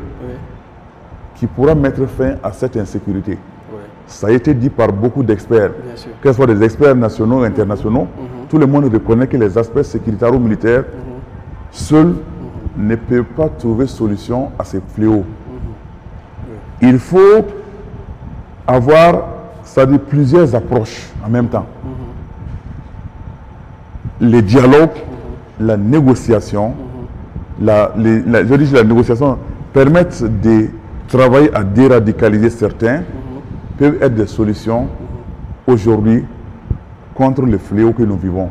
[SPEAKER 2] qui pourra mettre fin à cette insécurité. Ça a été dit par beaucoup d'experts, que ce soit des experts nationaux et internationaux. Tout le monde reconnaît que les aspects sécuritaires seuls ne peuvent pas trouver solution à ces fléaux. Il faut avoir, c'est-à-dire plusieurs approches en même temps. Les dialogues, la négociation, je dis la négociation permettent de travailler à déradicaliser certains, peuvent être des solutions aujourd'hui contre le fléau que nous vivons.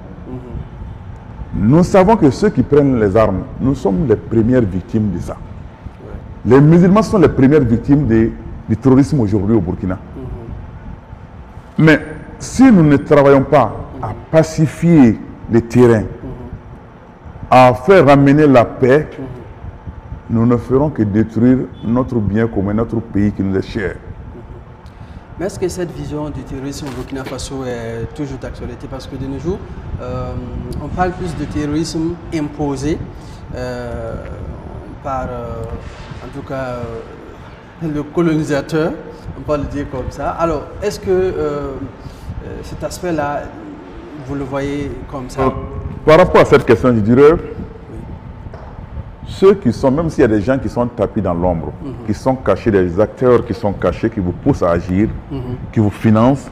[SPEAKER 2] Nous savons que ceux qui prennent les armes, nous sommes les premières victimes de ça. Les musulmans sont les premières victimes du terrorisme aujourd'hui au Burkina. Mais si nous ne travaillons pas à pacifier les terrains, à faire ramener la paix, nous ne ferons que détruire notre bien commun, notre pays qui nous est cher.
[SPEAKER 1] Mais est-ce que cette vision du terrorisme au Burkina Faso est toujours d'actualité? Parce que de nos jours, on parle plus de terrorisme imposé par, en tout cas, le colonisateur, on peut le dire comme ça. Alors, est-ce que cet aspect-là, vous le voyez comme ça?
[SPEAKER 2] Par rapport à cette question, je dirais, ceux qui sont, même s'il y a des gens qui sont tapis dans l'ombre, qui sont cachés, des acteurs qui sont cachés, qui vous poussent à agir, qui vous financent,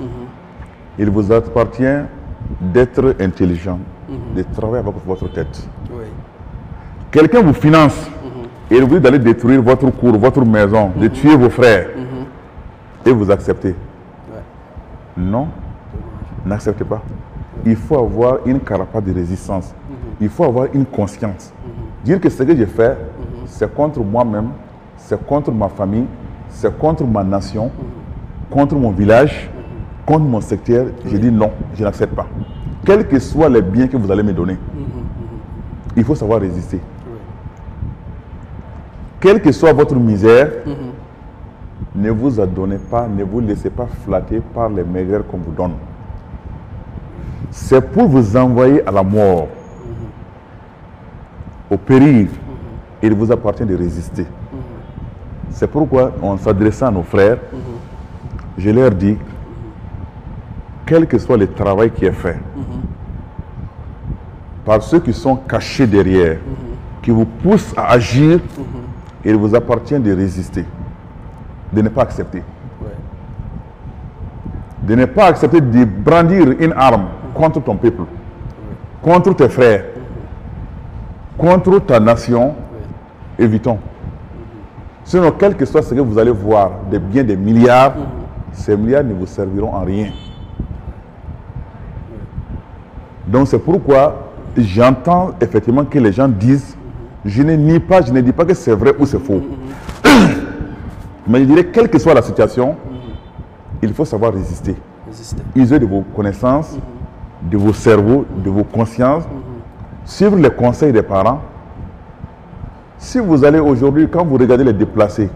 [SPEAKER 2] il vous appartient d'être intelligent, de travailler avec votre tête. Quelqu'un vous finance et il vous dit d'aller détruire votre cour, votre maison, de tuer vos frères, et vous acceptez. Non, n'acceptez pas. Il faut avoir une carapace de résistance. Il faut avoir une conscience. Dire que ce que j'ai fait, c'est contre moi-même, c'est contre ma famille, c'est contre ma nation, contre mon village, contre mon secteur. Je dis non, je n'accepte pas. Quels que soient les biens que vous allez me donner, il faut savoir résister. Quelle que soit votre misère, ne vous adonnez pas, ne vous laissez pas flatter par les maigreurs qu'on vous donne. C'est pour vous envoyer à la mort. au péril, il vous appartient de résister. C'est pourquoi, en s'adressant à nos frères, je leur dis, quel que soit le travail qui est fait, par ceux qui sont cachés derrière, qui vous poussent à agir, il vous appartient de résister, de ne pas accepter. De ne pas accepter de brandir une arme contre ton peuple, contre tes frères, contre ta nation. Évitons. Sinon, quel que soit ce que vous allez voir, des biens, des milliards, ces milliards ne vous serviront en rien. Donc c'est pourquoi j'entends effectivement que les gens disent, je ne nie pas, je ne dis pas que c'est vrai ou c'est faux. Mais je dirais, quelle que soit la situation, il faut savoir résister. User de vos connaissances, de vos cerveaux, de vos consciences, suivre les conseils des parents. Si vous allez aujourd'hui, quand vous regardez les déplacés,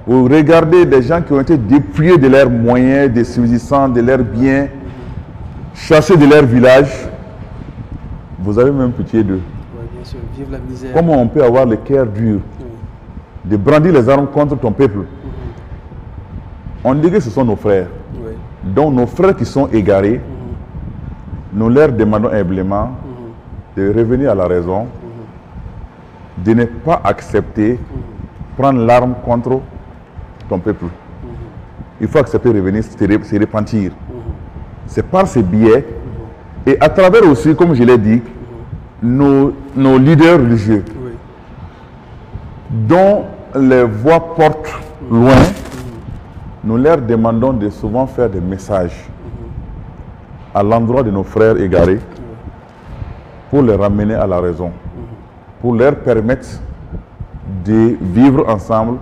[SPEAKER 2] vous regardez des gens qui ont été dépouillés de leurs moyens, des subsistants, de leurs biens, chassés de leur village, vous avez même pitié d'eux.
[SPEAKER 1] Bien sûr, vivre la misère.
[SPEAKER 2] Comment on peut avoir le cœur dur de brandir les armes contre ton peuple? On dit que ce sont nos frères. Donc nos frères qui sont égarés, nous leur demandons humblement de revenir à la raison, de ne pas accepter prendre l'arme contre ton peuple. Il faut accepter de revenir, se repentir. C'est par ces biais et à travers aussi, comme je l'ai dit, nos leaders religieux dont les voix portent loin, nous leur demandons de souvent faire des messages à l'endroit de nos frères égarés pour les ramener à la raison, pour leur permettre de vivre ensemble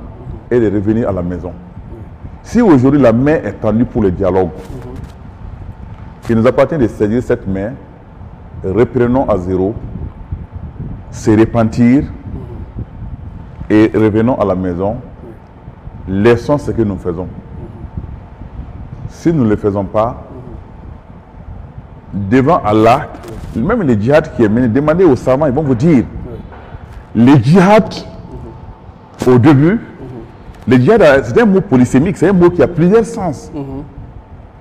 [SPEAKER 2] et de revenir à la maison. Si aujourd'hui la main est tendue pour le dialogue, il nous appartient de saisir cette main, reprenons à zéro, se repentir et revenons à la maison, laissons ce que nous faisons. Si nous ne le faisons pas, devant Allah, même les djihad qui est mené, demandez aux savants, ils vont vous dire, les djihad, au début, le djihad, c'est un mot polysémique, c'est un mot qui a plusieurs sens.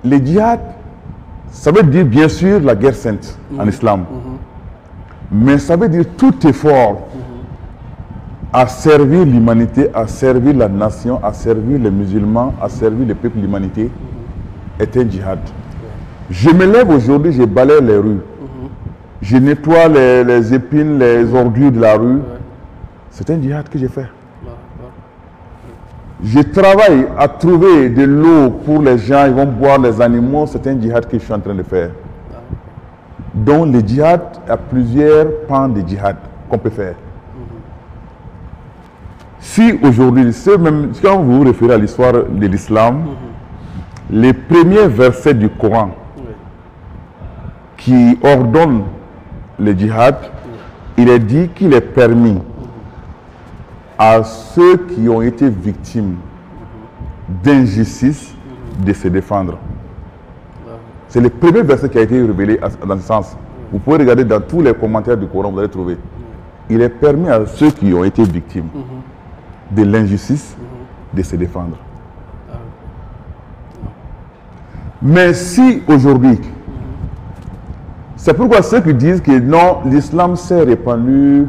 [SPEAKER 2] Les djihad, ça veut dire bien sûr la guerre sainte en islam. Mais ça veut dire tout effort à servir l'humanité, à servir la nation, à servir les musulmans, à servir le peuple de l'humanité, est un djihad. Je me lève aujourd'hui, je balaye les rues. Je nettoie les épines, les ordures de la rue. C'est un djihad que j'ai fait. Je travaille à trouver de l'eau pour les gens, ils vont boire, les animaux. C'est un djihad que je suis en train de faire. Donc le djihad, il y a plusieurs pans de djihad qu'on peut faire. Si aujourd'hui, quand vous vous référez à l'histoire de l'islam, les premiers versets du Coran qui ordonnent le djihad, il est dit qu'il est permis à ceux qui ont été victimes d'injustice de se défendre. C'est le premier verset qui a été révélé dans ce sens. Vous pouvez regarder dans tous les commentaires du Coran, vous allez trouver. Il est permis à ceux qui ont été victimes de l'injustice de se défendre. Mais si aujourd'hui, c'est pourquoi ceux qui disent que non, l'islam s'est répandu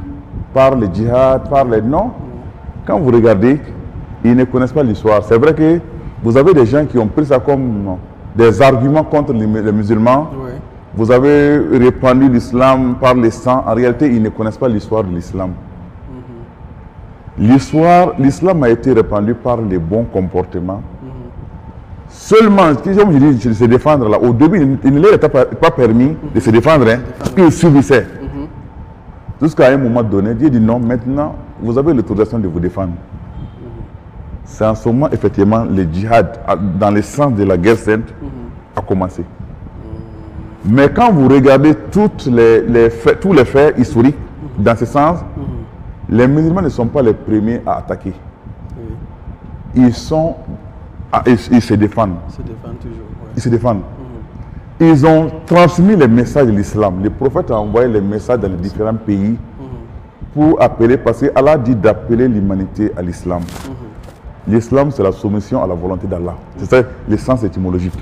[SPEAKER 2] par le djihad, par les non, quand vous regardez, ils ne connaissent pas l'histoire. C'est vrai que vous avez des gens qui ont pris ça comme des arguments contre les musulmans. Vous avez répandu l'islam par le sang. En réalité, ils ne connaissent pas l'histoire de l'islam. L'islam a été répandu par les bons comportements. Seulement, comme je dis, de se défendre là, au début, il ne leur était pas permis de se défendre, ils subissaient. Jusqu'à un moment donné, Dieu dit non, maintenant, vous avez l'autorisation de vous défendre. C'est en ce moment, effectivement, le djihad, dans le sens de la guerre sainte, a commencé. Mais quand vous regardez tous les faits historiques, dans ce sens, les musulmans ne sont pas les premiers à attaquer. Ils se défendent. Ils se défendent. Ils ont transmis les messages de l'islam. Le prophète a envoyé les messages dans les différents pays pour appeler, parce qu'Allah dit d'appeler l'humanité à l'islam. L'islam, c'est la soumission à la volonté d'Allah. C'est ça l'essence étymologique.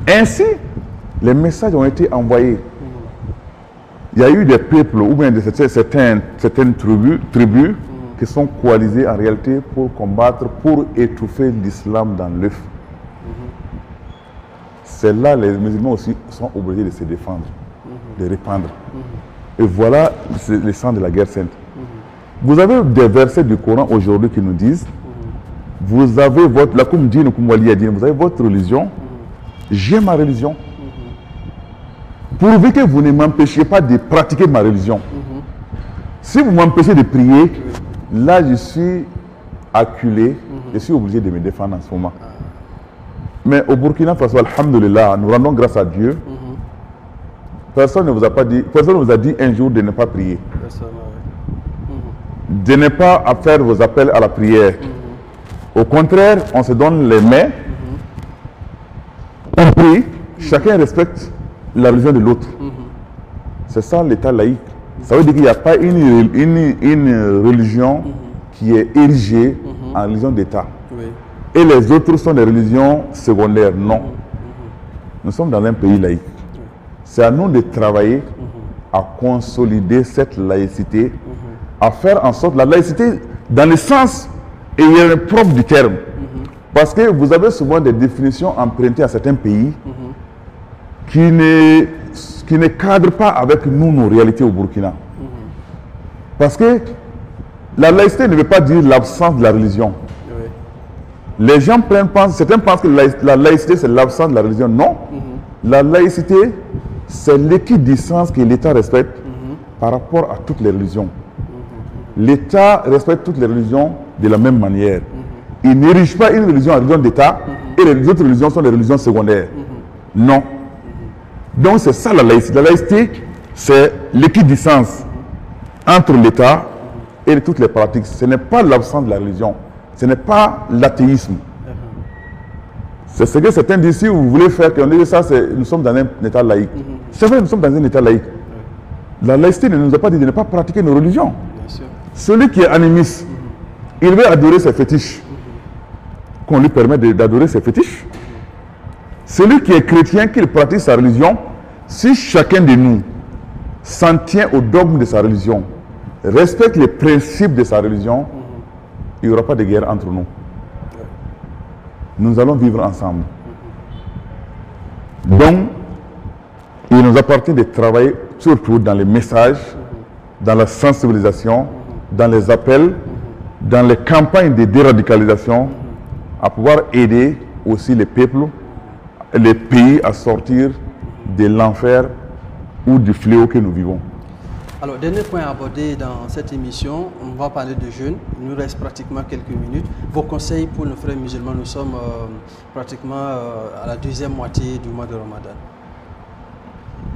[SPEAKER 2] Ainsi, les messages ont été envoyés. Il y a eu des peuples, ou bien certaines tribus qui sont coalisées en réalité pour combattre, pour étouffer l'islam dans l'œuf. C'est là les musulmans aussi sont obligés de se défendre, de répandre. Et voilà le sang de la guerre sainte. Vous avez des versets du Coran aujourd'hui qui nous disent vous avez votre vous avez votre religion, j'ai ma religion. Pourvu que vous ne m'empêchiez pas de pratiquer ma religion. Si vous m'empêchez de prier, là je suis acculé, je suis obligé de me défendre en ce moment. Mais au Burkina Faso, alhamdulillah, nous rendons grâce à Dieu. Personne ne vous a pas dit, personne ne vous a dit un jour de ne pas prier. De ne pas faire vos appels à la prière. Au contraire, on se donne les mains, on prie, chacun respecte la religion de l'autre. C'est ça l'état laïque. Ça veut dire qu'il n'y a pas une religion qui est érigée en religion d'État. Et les autres sont des religions secondaires. Non. Nous sommes dans un pays laïque. C'est à nous de travailler à consolider cette laïcité, à faire en sorte, la laïcité dans le sens et il y a le propre du terme. Parce que vous avez souvent des définitions empruntées à certains pays qui ne cadrent pas avec nous, nos réalités au Burkina. Parce que la laïcité ne veut pas dire l'absence de la religion. Les gens certains pensent que la laïcité c'est l'absence de la religion. Non. La laïcité c'est l'équidistance que l'État respecte par rapport à toutes les religions. L'État respecte toutes les religions de la même manière. Il n'érige pas une religion en religion d'État et les autres religions sont des religions secondaires. Non. Donc c'est ça la laïcité. La laïcité c'est l'équidistance entre l'État et toutes les pratiques. Ce n'est pas l'absence de la religion. Ce n'est pas l'athéisme. C'est ce que certains disent, si vous voulez faire, qu'on dit ça, nous sommes dans un état laïque. C'est vrai, nous sommes dans un état laïque. La laïcité ne nous a pas dit de ne pas pratiquer nos religions. Celui qui est animiste, il veut adorer ses fétiches. Qu'on lui permet d'adorer ses fétiches. Celui qui est chrétien, qu'il pratique sa religion, si chacun de nous s'en tient au dogme de sa religion, respecte les principes de sa religion, il n'y aura pas de guerre entre nous. Nous allons vivre ensemble. Donc, il nous appartient de travailler surtout dans les messages, dans la sensibilisation, dans les appels, dans les campagnes de déradicalisation, à pouvoir aider aussi les peuples, les pays à sortir de l'enfer ou du fléau que nous vivons.
[SPEAKER 1] Alors, dernier point à aborder dans cette émission, on va parler de jeûne. Il nous reste pratiquement quelques minutes. Vos conseils pour nos frères musulmans, nous sommes pratiquement à la deuxième moitié du mois de Ramadan.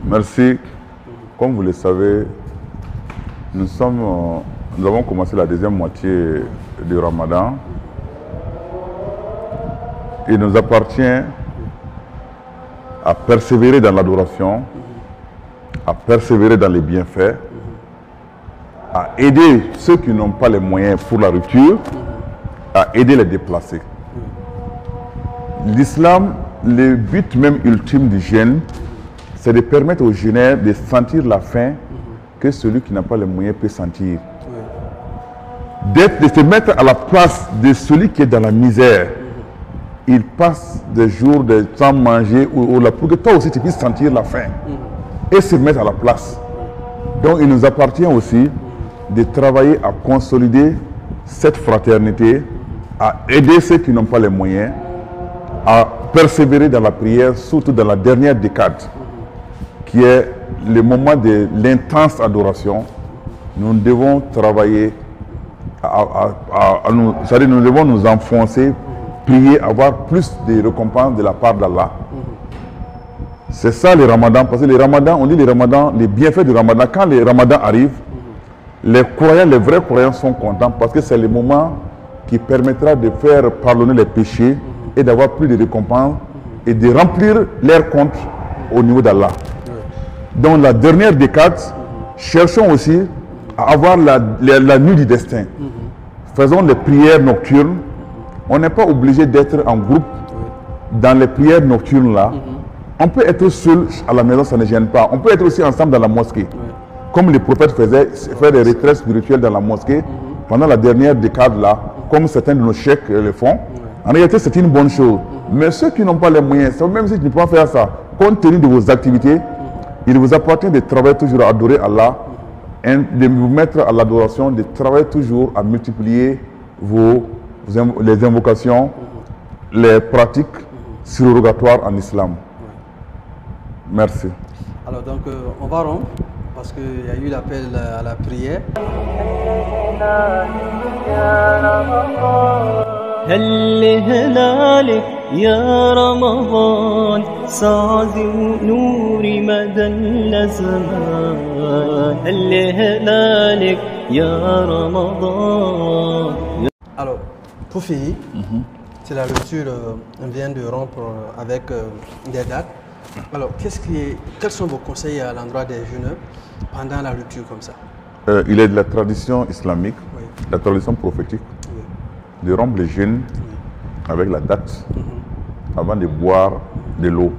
[SPEAKER 2] Merci. Comme vous le savez, nous avons commencé la deuxième moitié du Ramadan. Il nous appartient à persévérer dans l'adoration, à persévérer dans les bienfaits, à aider ceux qui n'ont pas les moyens pour la rupture, à aider les déplacés. L'islam, le but même ultime du jeûne, c'est de permettre aux jeûneurs de sentir la faim que celui qui n'a pas les moyens peut sentir. De se mettre à la place de celui qui est dans la misère. Il passe des jours sans manger pour que toi aussi tu puisses sentir la faim et se mettre à la place. Donc il nous appartient aussi de travailler à consolider cette fraternité, à aider ceux qui n'ont pas les moyens, à persévérer dans la prière, surtout dans la dernière décade, qui est le moment de l'intense adoration. Nous devons travailler, nous devons nous enfoncer, prier, avoir plus de récompenses de la part d'Allah. C'est ça le Ramadan, parce que le Ramadan, on dit le Ramadan, les bienfaits du Ramadan, quand le Ramadan arrive, les croyants, les vrais croyants sont contents parce que c'est le moment qui permettra de faire pardonner les péchés et d'avoir plus de récompenses et de remplir leurs comptes au niveau d'Allah. Dans la dernière décade, cherchons aussi avoir la nuit du destin. Faisons des prières nocturnes. On n'est pas obligé d'être en groupe dans les prières nocturnes là. On peut être seul à la maison, ça ne gêne pas. On peut être aussi ensemble dans la mosquée. Comme les prophètes faisaient, faire des retraites spirituelles dans la mosquée pendant la dernière décade là, comme certains de nos cheikhs le font. En réalité, c'est une bonne chose. Mais ceux qui n'ont pas les moyens, même si tu ne peux pas faire ça, compte tenu de vos activités, il vous appartient de travailler toujours à adorer Allah, et de vous mettre à l'adoration, de travailler toujours à multiplier les invocations, les pratiques surrogatoires en islam. Merci.
[SPEAKER 1] Alors donc, on va rompre parce qu'il y a eu l'appel à la prière.
[SPEAKER 3] هل هلالك يا رمضان سعدي ونور مدى الزمان هل هلالك يا رمضان.
[SPEAKER 1] Alors, pour finir, c'est la rupture, on vient de rompre avec des dates. Alors, quels sont vos conseils à l'endroit des jeunes pendant la rupture comme ça?
[SPEAKER 2] Il est de la tradition islamique, la tradition prophétique, de rompre les jeûnes avec la date avant de boire de l'eau.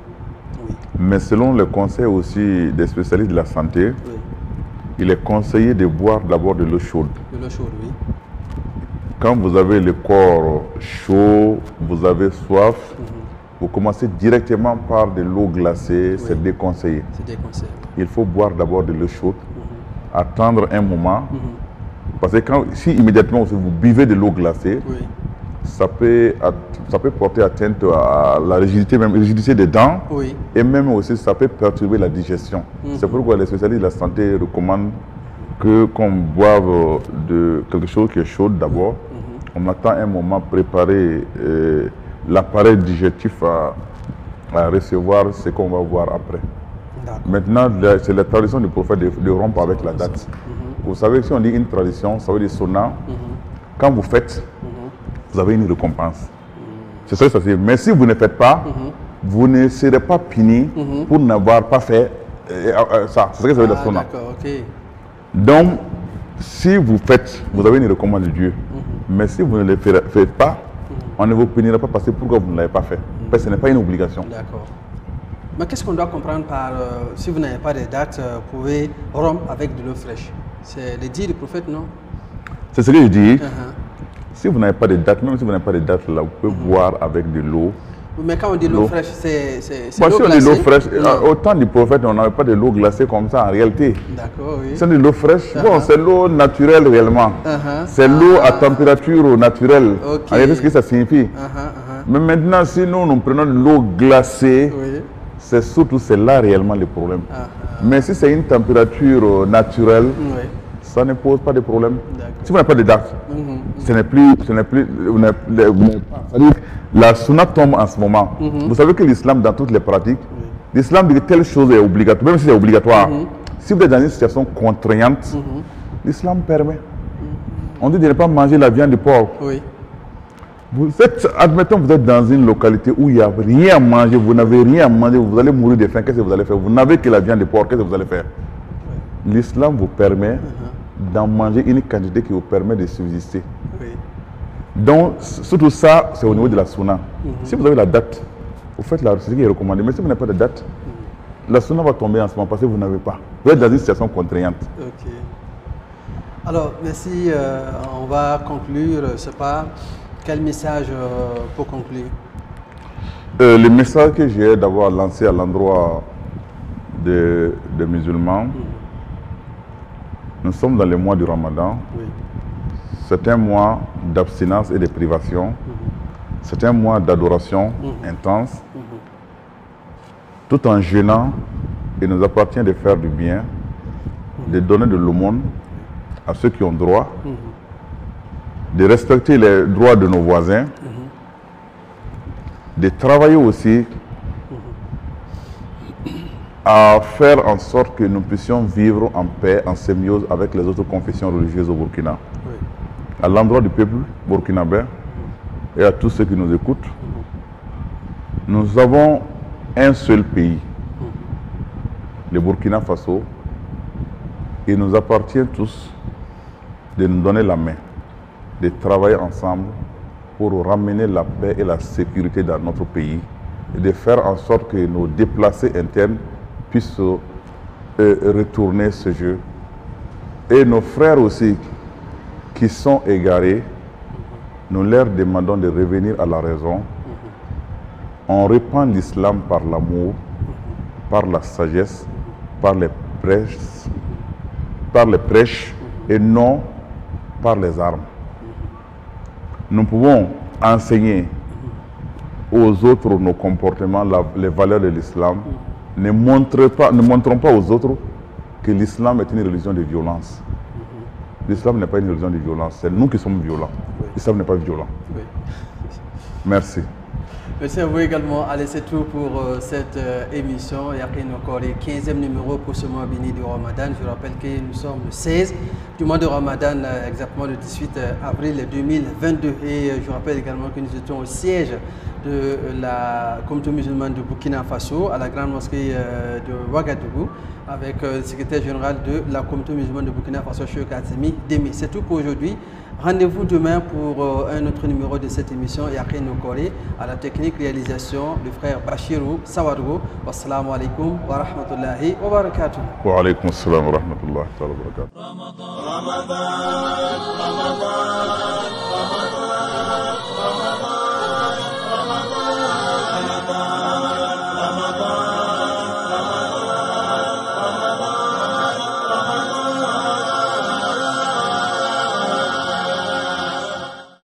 [SPEAKER 2] Mais selon les conseils aussi des spécialistes de la santé, il est conseillé de boire d'abord de l'eau chaude.
[SPEAKER 1] De l'eau chaude, oui.
[SPEAKER 2] Quand vous avez le corps chaud, vous avez soif, vous commencez directement par de l'eau glacée, c'est déconseillé.
[SPEAKER 1] C'est déconseillé.
[SPEAKER 2] Il faut boire d'abord de l'eau chaude, attendre un moment, parce que si immédiatement vous buvez de l'eau glacée, ça peut porter atteinte à la rigidité des dents, et même aussi ça peut perturber la digestion. C'est pourquoi les spécialistes de la santé recommandent qu'on boive de quelque chose qui est chaud d'abord. On attend un moment, préparer l'appareil digestif à recevoir ce qu'on va voir après. Maintenant, c'est la tradition du prophète de rompre avec la date. Vous savez, si on dit une tradition, ça veut dire sonna. Quand vous faites, vous avez une récompense. C'est ça que ça veut dire. Mais si vous ne faites pas, vous ne serez pas puni pour n'avoir pas fait ça. C'est ce que ça veut dire sonna. Donc, si vous faites, vous avez une récompense de Dieu. Mais si vous ne le faites pas, on ne vous punira pas parce que pourquoi vous ne l'avez pas fait. Parce que ce n'est pas une obligation.
[SPEAKER 1] D'accord. Mais qu'est-ce qu'on doit comprendre par si vous n'avez pas de date, vous pouvez rompre avec de l'eau fraîche? C'est le dit du prophète, non?
[SPEAKER 2] C'est ce que je dis. Si vous n'avez pas de date, même si vous n'avez pas de date là, vous pouvez boire avec de l'eau.
[SPEAKER 1] Mais quand on dit l'eau fraîche, c'est
[SPEAKER 2] bon,
[SPEAKER 1] l'eau
[SPEAKER 2] si on
[SPEAKER 1] glacée?
[SPEAKER 2] dit l'eau fraîche, au temps du prophète, on n'avait pas de l'eau glacée comme ça en réalité.
[SPEAKER 1] D'accord, oui.
[SPEAKER 2] C'est de l'eau fraîche, bon, c'est l'eau naturelle réellement. C'est l'eau à température naturelle. En réalité, ce que ça signifie. Mais maintenant, si nous prenons de l'eau glacée, c'est surtout là réellement le problème. Mais si c'est une température naturelle, ça ne pose pas de problème. Si vous n'avez pas de date, ce n'est plus, la sunna tombe en ce moment. Vous savez que l'islam, dans toutes les pratiques, l'islam dit que telle chose est obligatoire, même si c'est obligatoire. Si vous êtes dans une situation contraignante, l'islam permet. On dit de ne pas manger la viande de porc. Admettons que vous êtes dans une localité où il n'y a rien à manger, vous n'avez rien à manger, vous allez mourir de faim, qu'est-ce que vous allez faire? Vous n'avez que la viande de porc, qu'est-ce que vous allez faire? L'islam vous permet d'en manger une quantité qui vous permet de subsister. Donc, surtout ça, c'est au niveau de la sunna. Si vous avez la date, vous faites ce qui est recommandé. Mais si vous n'avez pas de date, la sunna va tomber en ce moment parce que vous n'avez pas. Vous êtes dans une situation contraignante.
[SPEAKER 1] Alors, merci. On va conclure. Je ne sais pas, quel message pour conclure?
[SPEAKER 2] Le message que j'ai d'avoir lancé à l'endroit des musulmans, nous sommes dans le mois du Ramadan. C'est un mois d'abstinence et de privation. C'est un mois d'adoration intense. Tout en jeûnant, il nous appartient de faire du bien, de donner de l'aumône à ceux qui ont droit, de respecter les droits de nos voisins, de travailler aussi à faire en sorte que nous puissions vivre en paix, en symbiose avec les autres confessions religieuses au Burkina. À l'endroit du peuple burkinabé et à tous ceux qui nous écoutent, nous avons un seul pays, le Burkina Faso. Il nous appartient tous de nous donner la main, de travailler ensemble pour ramener la paix et la sécurité dans notre pays et de faire en sorte que nos déplacés internes puissent retourner ce jeu. Et nos frères aussi qui sont égarés, nous leur demandons de revenir à la raison. On répand l'islam par l'amour, par la sagesse, par les prêches et non par les armes. Nous pouvons enseigner aux autres nos comportements, les valeurs de l'islam. Ne montrons pas aux autres que l'islam est une religion de violence. L'islam n'est pas une religion de violence, c'est nous qui sommes violents. L'islam n'est pas violent. Merci.
[SPEAKER 1] Merci à vous également. Allez, c'est tout pour cette émission. Yaqeen au Corps, 15e numéro pour ce mois béni du Ramadan. Je rappelle que nous sommes le 16 du mois de Ramadan, exactement le 18 avril 2022. Et je rappelle également que nous étions au siège de la communauté musulmane de Burkina Faso, à la grande mosquée de Ouagadougou, avec le secrétaire général de la communauté musulmane de Burkina Faso, Cheikh Assimi Demi. C'est tout pour aujourd'hui. Rendez-vous demain pour un autre numéro de cette émission Yaqeen au Corps. À la technique réalisation, le frère Bachirou Sawargo. Wassalamu alaikum wa rahmatullahi wa barakatuh.
[SPEAKER 2] Wa alaikum assalam wa rahmatullahi wa barakatuh.
[SPEAKER 4] Ramadan.